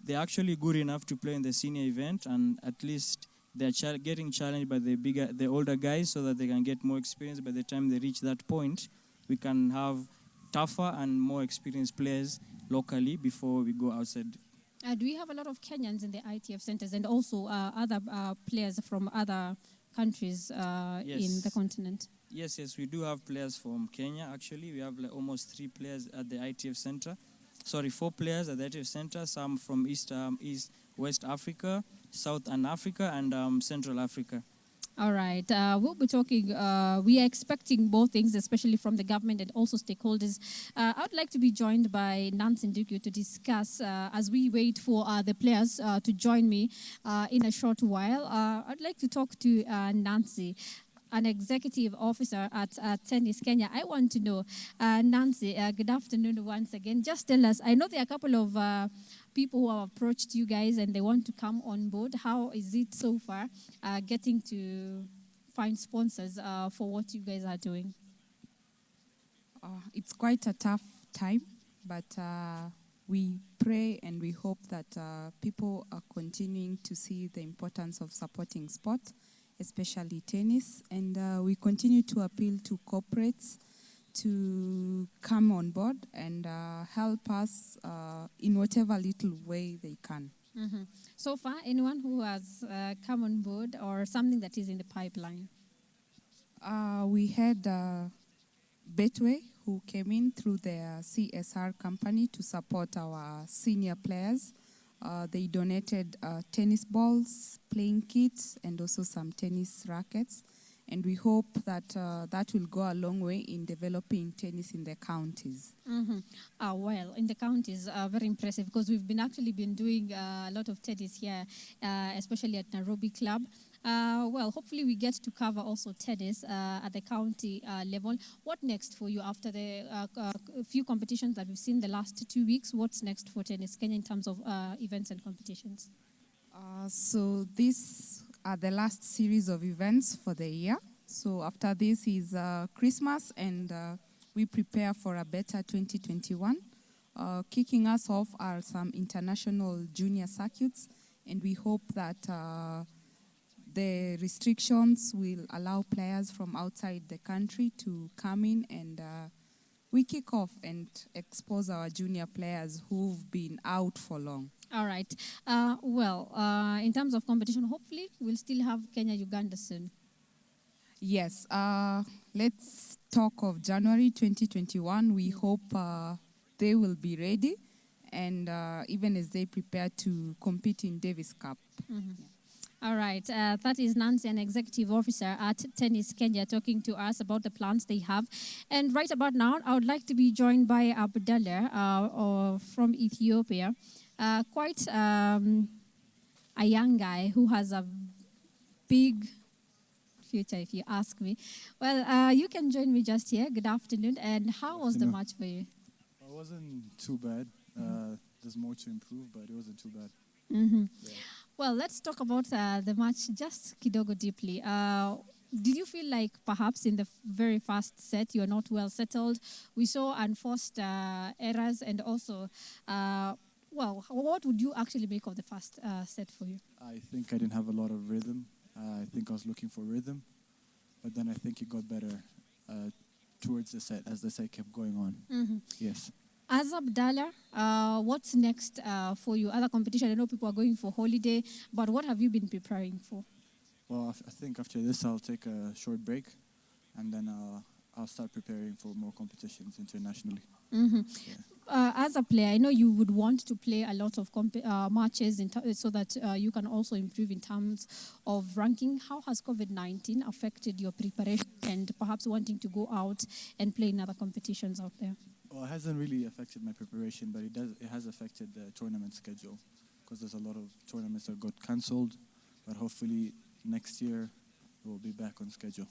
they're actually good enough to play in the senior event, and at least they're getting challenged by the older guys so that they can get more experience. By the time they reach that point, we can have tougher and more experienced players locally before we go outside. Do we have a lot of Kenyans in the ITF centers and also other players from other countries in the continent? Yes, we do have players from Kenya. Actually, we have almost 3 players at the ITF center. 4 players at the ITF center. Some from West Africa, Southern Africa, and Central Africa. All right. We'll be talking, we are expecting both things, especially from the government and also stakeholders. I would like to be joined by Nancy Nduku to discuss, as we wait for the players to join me in a short while. I'd like to talk to Nancy, an executive officer at Tennis Kenya. I want to know, Nancy, good afternoon once again. Just tell us, I know there are a couple of people who have approached you guys and they want to come on board. How is it so far getting to find sponsors for what you guys are doing? It's quite a tough time, but we pray and we hope that people are continuing to see the importance of supporting sport, especially tennis, and we continue to appeal to corporates to come on board and help us in whatever little way they can. Mm-hmm. So far, anyone who has come on board or something that is in the pipeline? We had Betway, who came in through their CSR company to support our senior players. They donated tennis balls, playing kits, and also some tennis rackets. And we hope that that will go a long way in developing tennis in the counties. Mm-hmm. Well, in the counties, very impressive, because we've actually been doing a lot of tennis here, especially at Nairobi Club. Well, hopefully we get to cover also tennis at the county level. What next for you after the few competitions that we've seen the last 2 weeks? What's next for Tennis Kenya in terms of events and competitions? So these are the last series of events for the year. So after this is Christmas, and we prepare for a better 2021. Kicking us off are some international junior circuits, and we hope that the restrictions will allow players from outside the country to come in and we kick off and expose our junior players who've been out for long. All right. In terms of competition, hopefully we'll still have Kenya-Uganda soon. Yes. Let's talk of January 2021. We hope they will be ready, and even as they prepare to compete in Davis Cup. Mm-hmm. All right. That is Nancy, an executive officer at Tennis Kenya, talking to us about the plans they have. And right about now, I would like to be joined by Abdella from Ethiopia. Quite a young guy who has a big future, if you ask me. Well, you can join me just here. Good afternoon. And how was the match for you? It wasn't too bad. There's more to improve, but it wasn't too bad. Mm-hmm. Yeah. Well, let's talk about the match just kidogo deeply. Did you feel like perhaps in the very first set you are not well settled? We saw unforced errors, and also, what would you actually make of the first set for you? I think I didn't have a lot of rhythm. I think I was looking for rhythm, but then I think it got better towards the set as the set kept going on. Mm-hmm. Yes. As Abdalla, what's next for you? Other competition, I know people are going for holiday, but what have you been preparing for? Well, I think after this I'll take a short break, and then I'll start preparing for more competitions internationally. Mm-hmm. Yeah. As a player, I know you would want to play a lot of matches so that you can also improve in terms of ranking. How has COVID-19 affected your preparation and perhaps wanting to go out and play in other competitions out there? Well, it hasn't really affected my preparation, but it has affected the tournament schedule, because there's a lot of tournaments that got cancelled, but hopefully next year we'll be back on schedule.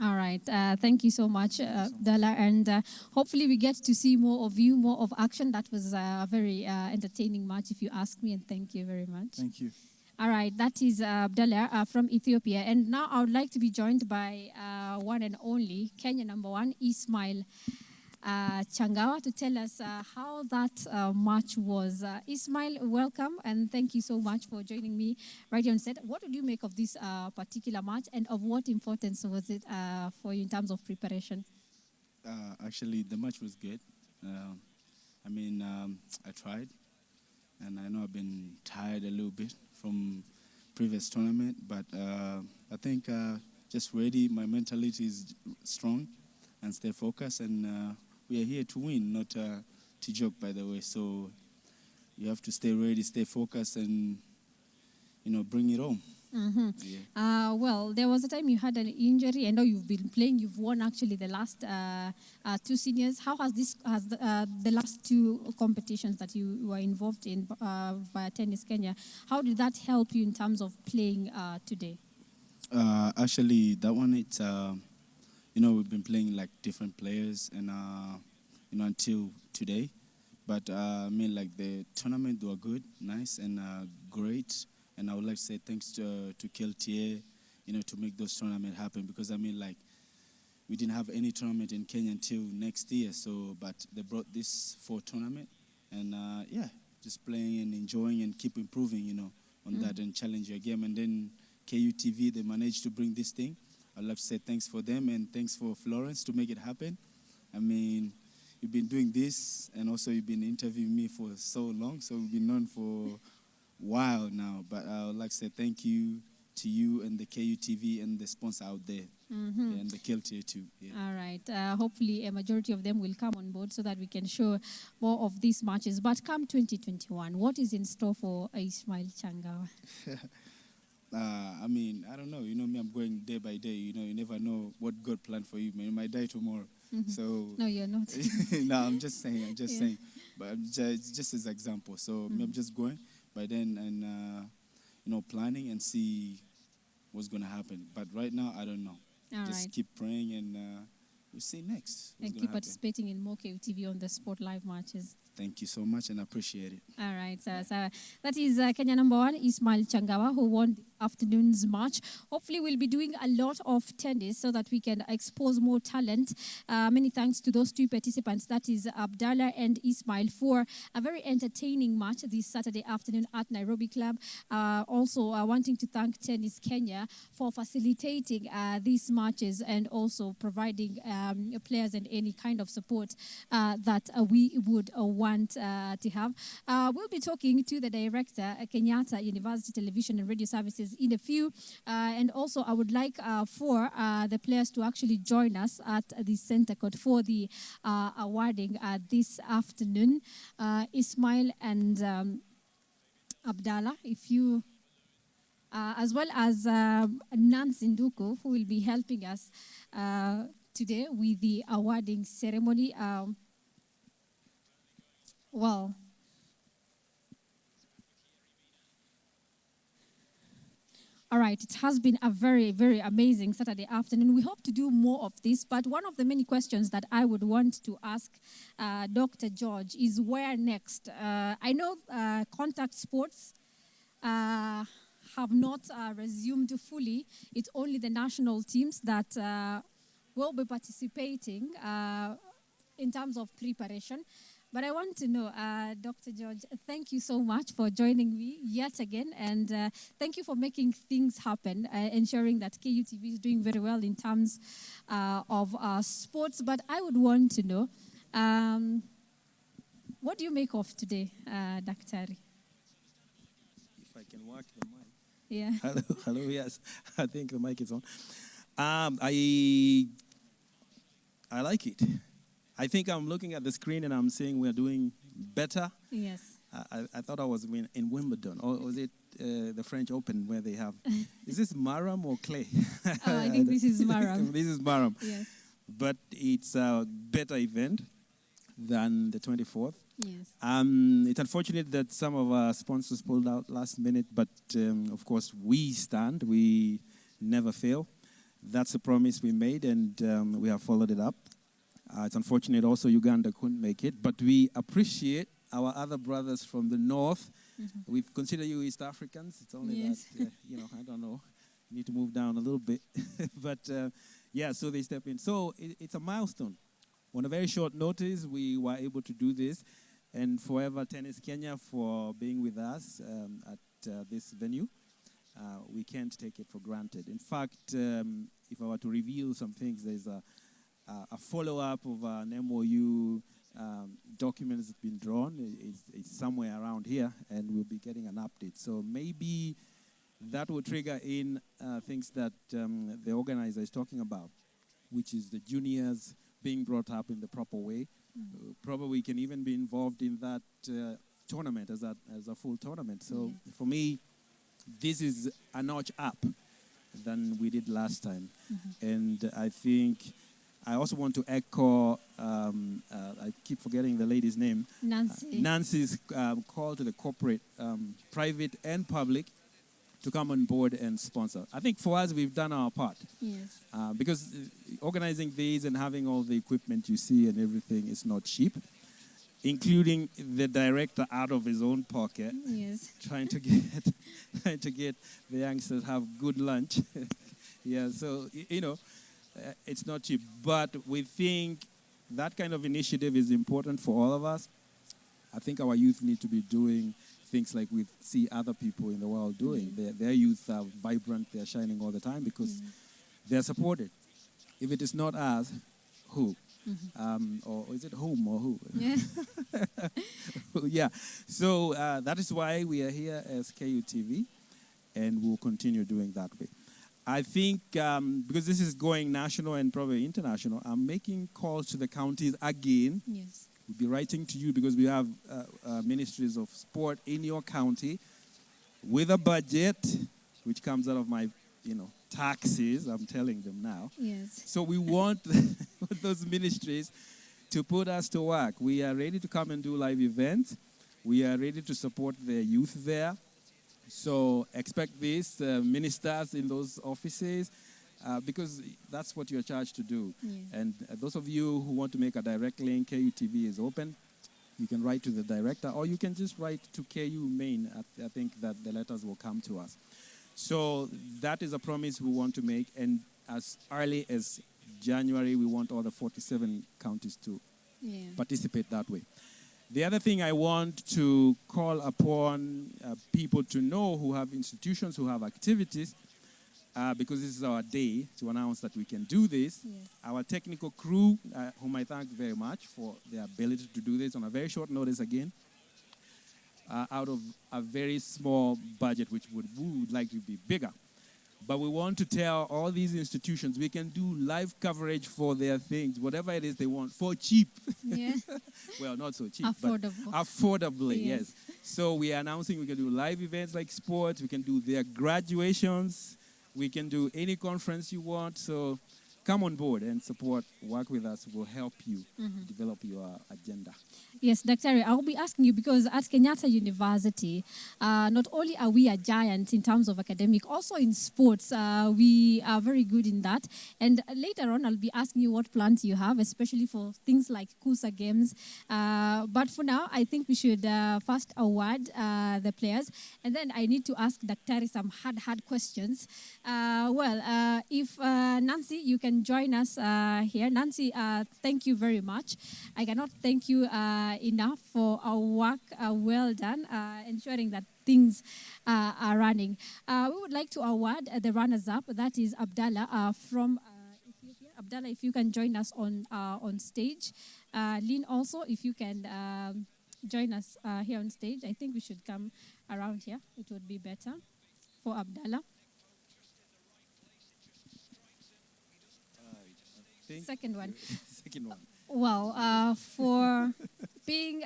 All right. Thank you so much, Abdalla. And hopefully we get to see more of you, more of action. That was a very entertaining match, if you ask me, and thank you very much. Thank you. All right. That is Abdalla from Ethiopia. And now I would like to be joined by one and only Kenya #1, Ismael Changawa, to tell us how that match was. Ismael, welcome, and thank you so much for joining me right here on set. What did you make of this particular match, and of what importance was it for you in terms of preparation? Actually, the match was good. I tried, and I know I've been tired a little bit from previous tournament, but I think just ready. My mentality is strong and stay focused, and we are here to win, not to joke, by the way. So you have to stay ready, stay focused, and, bring it home. Mm-hmm. Yeah. There was a time you had an injury. I know you've been playing. You've won actually the last two seniors. How has the last two competitions that you were involved in via Tennis Kenya, how did that help you in terms of playing today? Actually, that one, it's... we've been playing like different players, and until today. But the tournament were good, nice, and great. And I would like to say thanks to KUTV, to make those tournaments happen, because we didn't have any tournament in Kenya until next year. So, but they brought this for tournament, and just playing and enjoying and keep improving, on that, and challenge your game. And then KUTV, they managed to bring this thing. I'd like to say thanks for them, and thanks for Florence to make it happen. You've been doing this, and also you've been interviewing me for so long, so we've been known for a while now. But I would like to say thank you to you and the KUTV and the sponsor out there, and the KUTV too. Yeah. All right. Hopefully a majority of them will come on board so that we can show more of these matches. But come 2021, what is in store for Ismael Changawa? I don't know. You know me, I'm going day by day. You never know what God planned for you, man. You might die tomorrow. Mm-hmm. So no, you're not. No, I'm just saying. Saying. But just as an example. So I'm just going by then, and planning and see what's going to happen. But right now, I don't know. All just right. keep praying, and we'll see next. And keep participating in more KUTV on the Sport Live matches. Thank you so much, and I appreciate it. All right, so that is Kenya #1, Ismael Changawa, who won afternoon's match. Hopefully, we'll be doing a lot of tennis so that we can expose more talent. Many thanks to those two participants, that is Abdella and Ismael, for a very entertaining match this Saturday afternoon at Nairobi Club. Also, wanting to thank Tennis Kenya for facilitating these matches and also providing players and any kind of support that we would want to have. We'll be talking to the director, Kenyatta University Television and Radio Services, in a few. And also, I would like for the players to actually join us at the center court for the awarding this afternoon. Ismail and Abdalla, if you, as well as Nancy Nduku, who will be helping us today with the awarding ceremony. Well, all right, it has been a very, very amazing Saturday afternoon. We hope to do more of this, but one of the many questions that I would want to ask Dr. George is where next? I know contact sports have not resumed fully. It's only the national teams that will be participating in terms of preparation. But I want to know, Dr. George, thank you so much for joining me yet again. And thank you for making things happen, ensuring that KUTV is doing very well in terms of sports. But I would want to know, what do you make of today, Daktari? If I can work the mic. Yeah. Hello, yes. I think the mic is on. I like it. I think I'm looking at the screen and I'm saying we're doing better. Yes. I thought I was in Wimbledon, or was it the French Open where they have, is this Maram or clay? I think this is Maram. This is Maram. Yes. But it's a better event than the 24th. Yes. It's unfortunate that some of our sponsors pulled out last minute, but of course we stand, we never fail. That's a promise we made, and we have followed it up. It's unfortunate also Uganda couldn't make it, but we appreciate our other brothers from the north. Mm-hmm. We consider you East Africans. It's only that, I don't know, you need to move down a little bit. But so they step in. So it's a milestone. On a very short notice, we were able to do this. And forever Tennis Kenya for being with us at this venue. We can't take it for granted. In fact, if I were to reveal some things, there's a follow-up of an MOU document that's been drawn. It's somewhere around here, and we'll be getting an update. So maybe that will trigger in things that the organizer is talking about, which is the juniors being brought up in the proper way. Probably we can even be involved in that tournament as a full tournament. So for me, this is a notch up than we did last time. Mm-hmm. And I think I also want to echo, I keep forgetting the lady's name. Nancy. Nancy's call to the corporate, private and public, to come on board and sponsor. I think for us, we've done our part. Yes. Because organizing these and having all the equipment you see and everything is not cheap, including the director out of his own pocket. Yes. trying to get the youngsters have good lunch. So, it's not cheap, but we think that kind of initiative is important for all of us. I think our youth need to be doing things like we see other people in the world doing. Their youth are vibrant, they're shining all the time because they're supported. If it is not us, who? Mm-hmm. Or is it whom or who? Yeah. So that is why we are here as KUTV, and we'll continue doing that way. I think because this is going national and probably international, I'm making calls to the counties again. Yes. We'll be writing to you because we have ministries of sport in your county with a budget, which comes out of my, taxes. I'm telling them now. Yes. So we want those ministries to put us to work. We are ready to come and do live events. We are ready to support the youth there. So expect this, ministers in those offices, because that's what you're charged to do. Yeah. And those of you who want to make a direct link, KUTV is open. You can write to the director, or you can just write to KU Main. I think that the letters will come to us. So that is a promise we want to make, and as early as January, we want all the 47 counties to participate that way. The other thing I want to call upon people to know who have institutions, who have activities, because this is our day to announce that we can do this. Yes. Our technical crew, whom I thank very much for their ability to do this on a very short notice again, out of a very small budget, which we would like to be bigger. But we want to tell all these institutions we can do live coverage for their things, whatever it is they want, for cheap. Yeah. Well, not so cheap, Affordable. but affordably, Yes. yes. So we are announcing we can do live events like sports, we can do their graduations, we can do any conference you want. So come on board and support, work with us. We'll help you develop your agenda. Yes, Dr. I'll be asking you because at Kenyatta University, not only are we a giant in terms of academic, also in sports, we are very good in that. And later on, I'll be asking you what plans you have, especially for things like KUSA games. But for now, I think we should first award the players. And then I need to ask Dr. some hard questions. If Nancy, you can join us here. Nancy, thank you very much. I cannot thank you enough for our work well done, ensuring that things are running. We would like to award the runners-up, that is Abdella from Ethiopia. Abdella, if you can join us on stage. Lynn also, if you can join us here on stage. I think we should come around here. It would be better for Abdella. Second one. Second one. Well, for being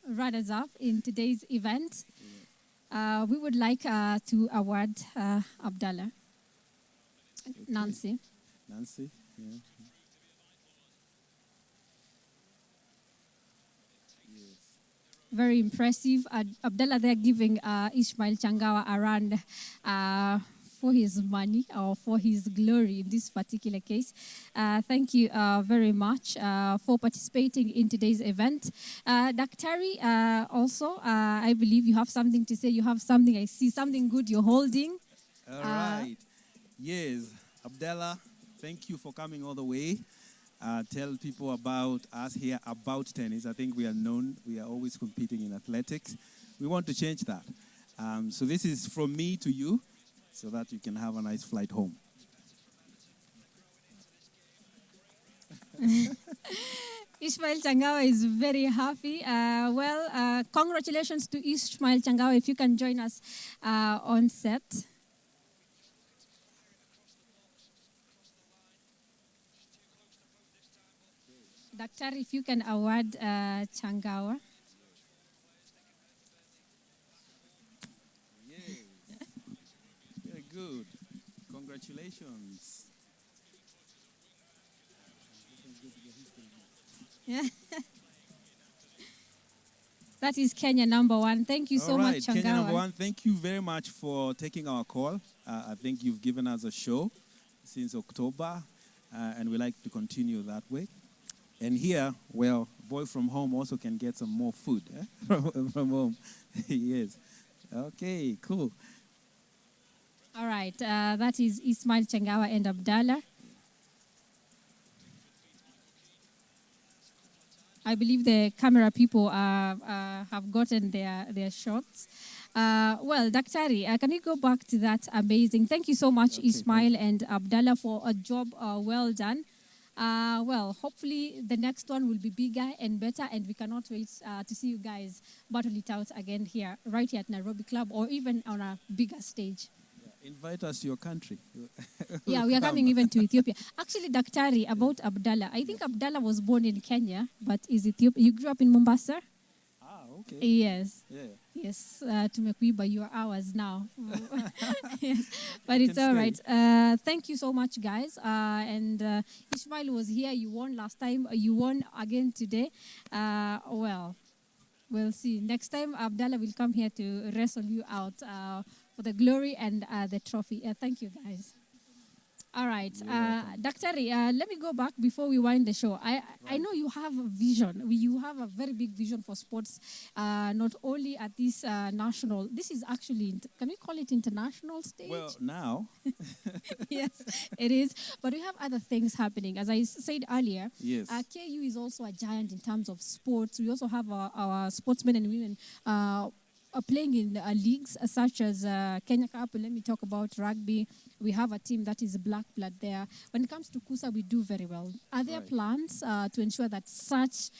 runners-up in today's event, we would like to award Abdella. Okay. Nancy. Nancy, yeah. Yes. Very impressive. Abdella, they're giving Ismael Changawa a round for his money or for his glory in this particular case. Thank you very much for participating in today's event. Daktari, also, I believe you have something to say. You have something, I see something good you're holding. All right. Yes, Abdella, thank you for coming all the way. Tell people about us here, about tennis. I think we are known. We are always competing in athletics. We want to change that. So this is from me to you, so that you can have a nice flight home. Ismael Changawa is very happy. Congratulations to Ismael Changawa. If you can join us on set. Doctor, if you can award Changawa. Good. Congratulations. Yeah. That is Kenya #1. Thank you so much, Changawa. Kenya #1, thank you very much for taking our call. I think you've given us a show since October, and we like to continue that way. And here, well, boy from home also can get some more food from home. Yes. Okay, cool. All right, that is Ismael Changawa and Abdalla. I believe the camera people have gotten their shots. Daktari, can you go back to that amazing? Thank you so much, Ismael and Abdalla, for a job well done. Hopefully the next one will be bigger and better, and we cannot wait to see you guys battle it out again here, right here at Nairobi Club, or even on a bigger stage. Invite us to your country. Yeah, we are coming even to Ethiopia. Actually, Daktari, about Abdalla. I think Abdalla was born in Kenya, but is Ethiopia. You grew up in Mombasa? Ah, okay. Yes. Yeah. Yes, tumekuiba your hours now. Yes, but it's all right. Thank you so much, guys. Ismael was here. You won last time. You won again today. We'll see. Next time, Abdalla will come here to wrestle you out for the glory and the trophy. Thank you, guys. All right. You're welcome. Daktari, let me go back before we wind the show. I know you have a vision. You have a very big vision for sports, not only at this national, this is actually, can we call it international stage? Well, now, Yes, it is. But we have other things happening. As I said earlier, yes. KU is also a giant in terms of sports. We also have our sportsmen and women are playing in leagues such as Kenya Cup. Let me talk about rugby. We have a team that is black blood there. When it comes to KUSA, we do very well. Are there plans to ensure that such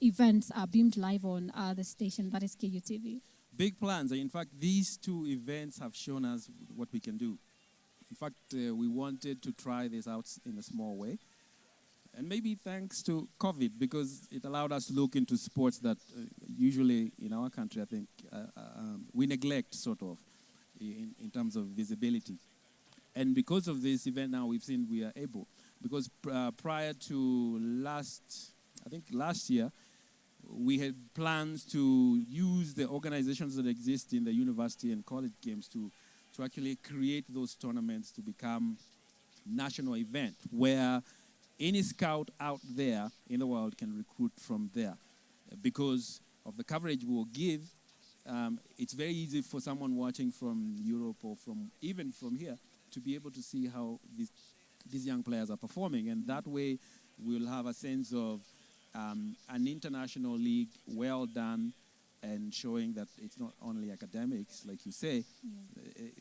events are beamed live on the station, that is KUTV? Big plans. In fact, these two events have shown us what we can do. In fact, we wanted to try this out in a small way. And maybe thanks to COVID, because it allowed us to look into sports that usually in our country, I think, we neglect sort of in terms of visibility. And because of this event now, we've seen we are able. Because prior to last year, we had plans to use the organizations that exist in the university and college games to actually create those tournaments to become national event where any scout out there in the world can recruit from there. Because of the coverage we'll give, it's very easy for someone watching from Europe or even from here to be able to see how these young players are performing. And that way we'll have a sense of an international league well done and showing that it's not only academics, like you say,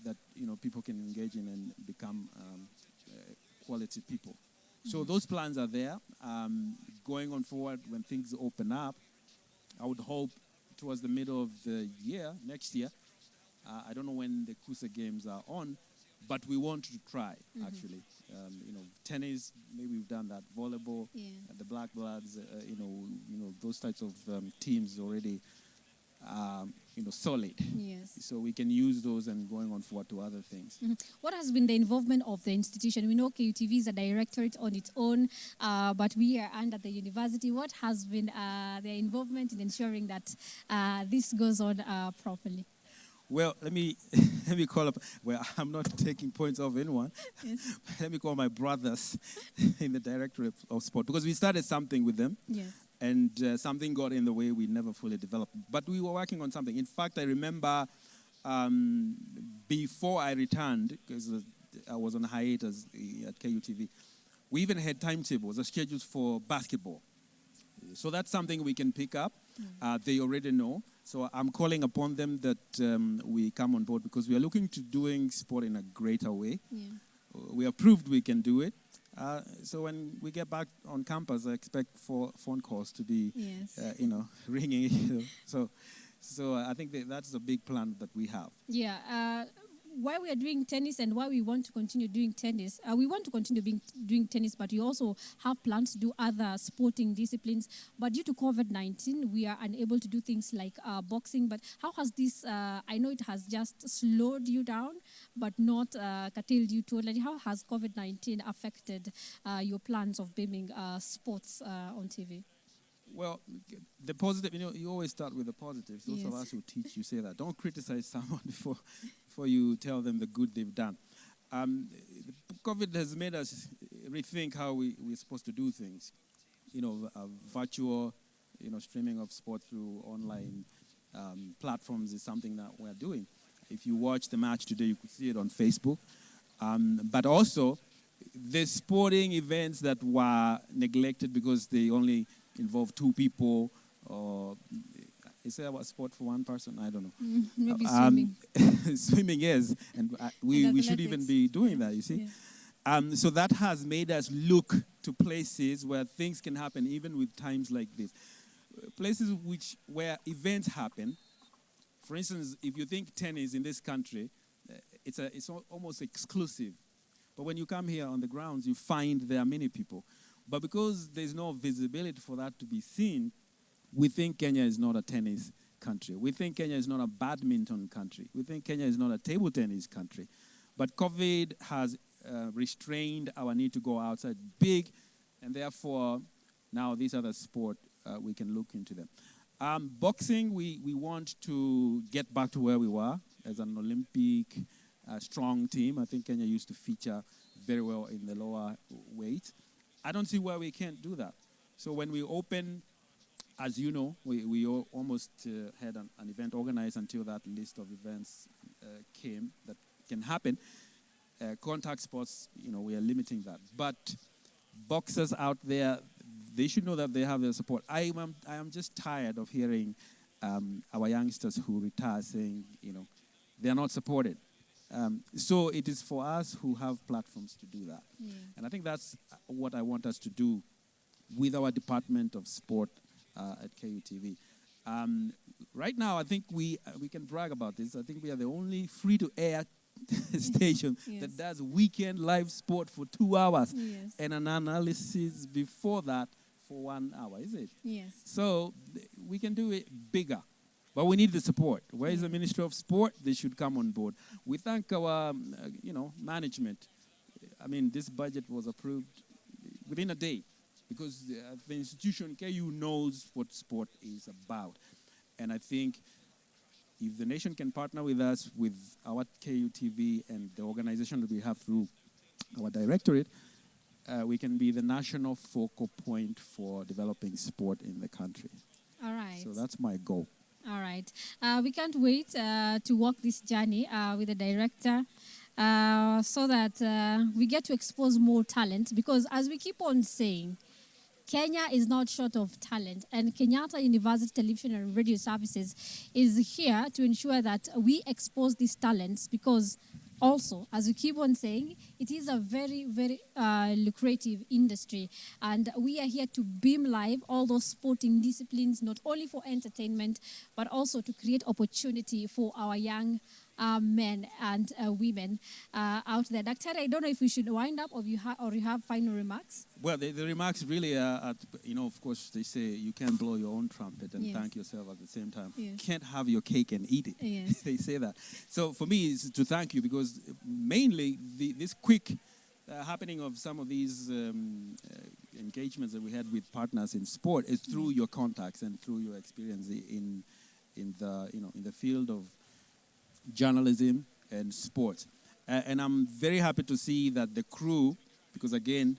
that people can engage in and become quality people. So those plans are there. Going on forward, when things open up, I would hope towards the middle of the year, next year, I don't know when the KUSA games are on, but we want to try, actually. Tennis, maybe we've done that. Volleyball, the Black Bloods, those types of teams already, solid. Yes. So we can use those and going on forward to other things. What has been the involvement of the institution? We know KUTV is a directorate on its own, but we are under the university. What has been their involvement in ensuring that this goes on properly? Well, let me call up. Well, I'm not taking points off anyone. Yes. Let me call my brothers in the Directorate of Sport, because we started something with them. Yes. And something got in the way. We never fully developed. But we were working on something. In fact, I remember before I returned, because I was on hiatus at KUTV, we even had timetables, schedules for basketball. So that's something we can pick up. They already know. So I'm calling upon them that we come on board, because we are looking to doing sport in a greater way. Yeah. We have proved we can do it. So when we get back on campus, I expect phone calls to be, ringing. So I think that's a big plan that we have. Yeah. Why we are doing tennis and why we want to continue doing tennis. We want to continue doing tennis, but we also have plans to do other sporting disciplines. But due to COVID-19, we are unable to do things like boxing. But how has this, I know it has just slowed you down, but not curtailed you totally. How has COVID-19 affected your plans of beaming sports on TV? Well, the positive, you always start with the positives. Those of Yes. us who teach you say that. Don't criticize someone before you tell them the good they've done. COVID has made us rethink how we're supposed to do things. Virtual, streaming of sport through online platforms is something that we're doing. If you watch the match today, you could see it on Facebook. But also, the sporting events that were neglected because they only involve two people, or is there about sport for one person? I don't know. Maybe swimming. Swimming, yes. And we should even be doing that, you see. Yeah. So that has made us look to places where things can happen even with times like this. Places where events happen. For instance, if you think tennis in this country, it's almost exclusive. But when you come here on the grounds, you find there are many people. But because there's no visibility for that to be seen, we think Kenya is not a tennis country. We think Kenya is not a badminton country. We think Kenya is not a table tennis country. But COVID has restrained our need to go outside big, and therefore now these other sport, we can look into them. Boxing, we want to get back to where we were as an Olympic strong team. I think Kenya used to feature very well in the lower weight. I don't see why we can't do that. So when we open, as you know, we almost had an event organized until that list of events came that can happen. Contact sports, we are limiting that. But boxers out there, they should know that they have their support. I am just tired of hearing our youngsters who retire saying, they are not supported. So it is for us who have platforms to do that. Yeah. And I think that's what I want us to do with our Department of Sport at KUTV. Right now, I think we can brag about this. I think we are the only free-to-air station that does weekend live sport for 2 hours and an analysis before that for 1 hour, is it? Yes. So we can do it bigger. But we need the support. Where is the Ministry of Sport? They should come on board. We thank our, management. I mean, this budget was approved within a day because the institution, KU, knows what sport is about. And I think if the nation can partner with us, with our KUTV and the organization that we have through our directorate, we can be the national focal point for developing sport in the country. All right. So that's my goal. All right. We can't wait to walk this journey with the director so that we get to expose more talent, because as we keep on saying, Kenya is not short of talent, and Kenyatta University Television and Radio Services is here to ensure that we expose these talents, because also, as we keep on saying, it is a very, very lucrative industry, and we are here to beam live all those sporting disciplines, not only for entertainment, but also to create opportunity for our young men and women out there. Dr. I don't know if we should wind up or you have final remarks. Well, the remarks really are, of course, they say you can't blow your own trumpet and thank yourself at the same time. Yes. Can't have your cake and eat it. Yes. They say that. So for me, it's to thank you, because mainly this quick happening of some of these engagements that we had with partners in sport is through your contacts and through your experience in the field of journalism and sports. And I'm very happy to see that the crew, because again,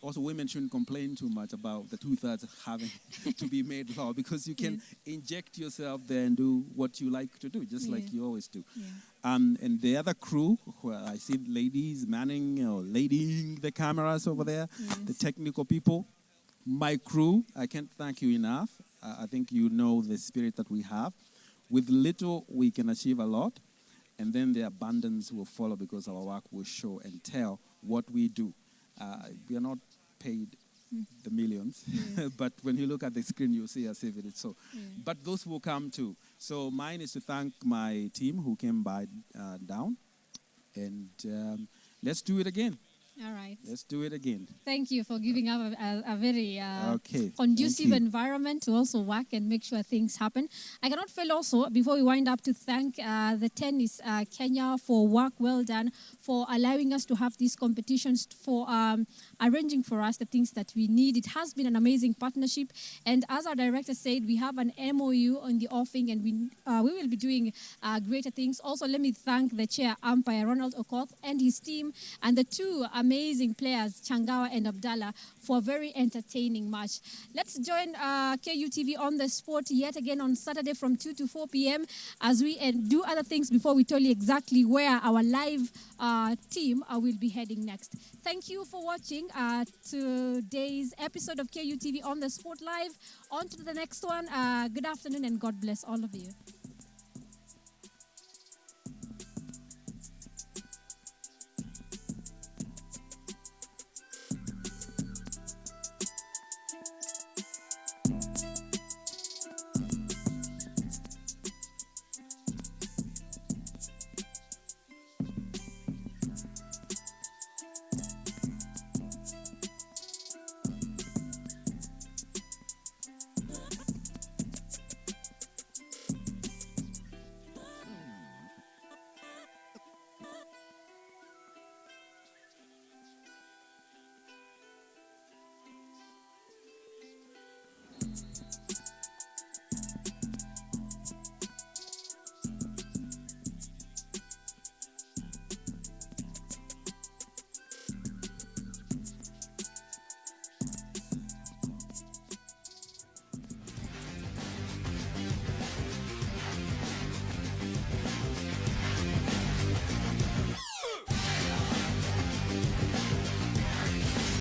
also women shouldn't complain too much about the 2/3 having to be made law, because you can inject yourself there and do what you like to do, just like you always do. Yeah. And the other crew, where I see ladies manning or ladying the cameras over there, the technical people, my crew, I can't thank you enough. I think you know the spirit that we have. With little, we can achieve a lot, and then the abundance will follow, because our work will show and tell what we do. We are not paid the millions, but when you look at the screen, you'll see as if it is so. Yeah. But those will come too. So mine is to thank my team who came by down, and let's do it again. All right. Let's do it again. Thank you for giving up a very okay. conducive environment to also work and make sure things happen. I cannot fail also, before we wind up, to thank the Tennis Kenya for work well done, for allowing us to have these competitions, for arranging for us the things that we need. It has been an amazing partnership. And as our director said, we have an MOU on the offing, and we will be doing greater things. Also, let me thank the chair, umpire Ronald Okoth, and his team, and the two amazing players, Changawa and Abdella, for a very entertaining match. Let's join KUTV on the sport yet again on Saturday from 2 to 4 p.m. as we do other things before we tell you exactly where our live team will be heading next. Thank you for watching today's episode of KUTV on the Sport Live. On to the next one. Good afternoon and God bless all of you.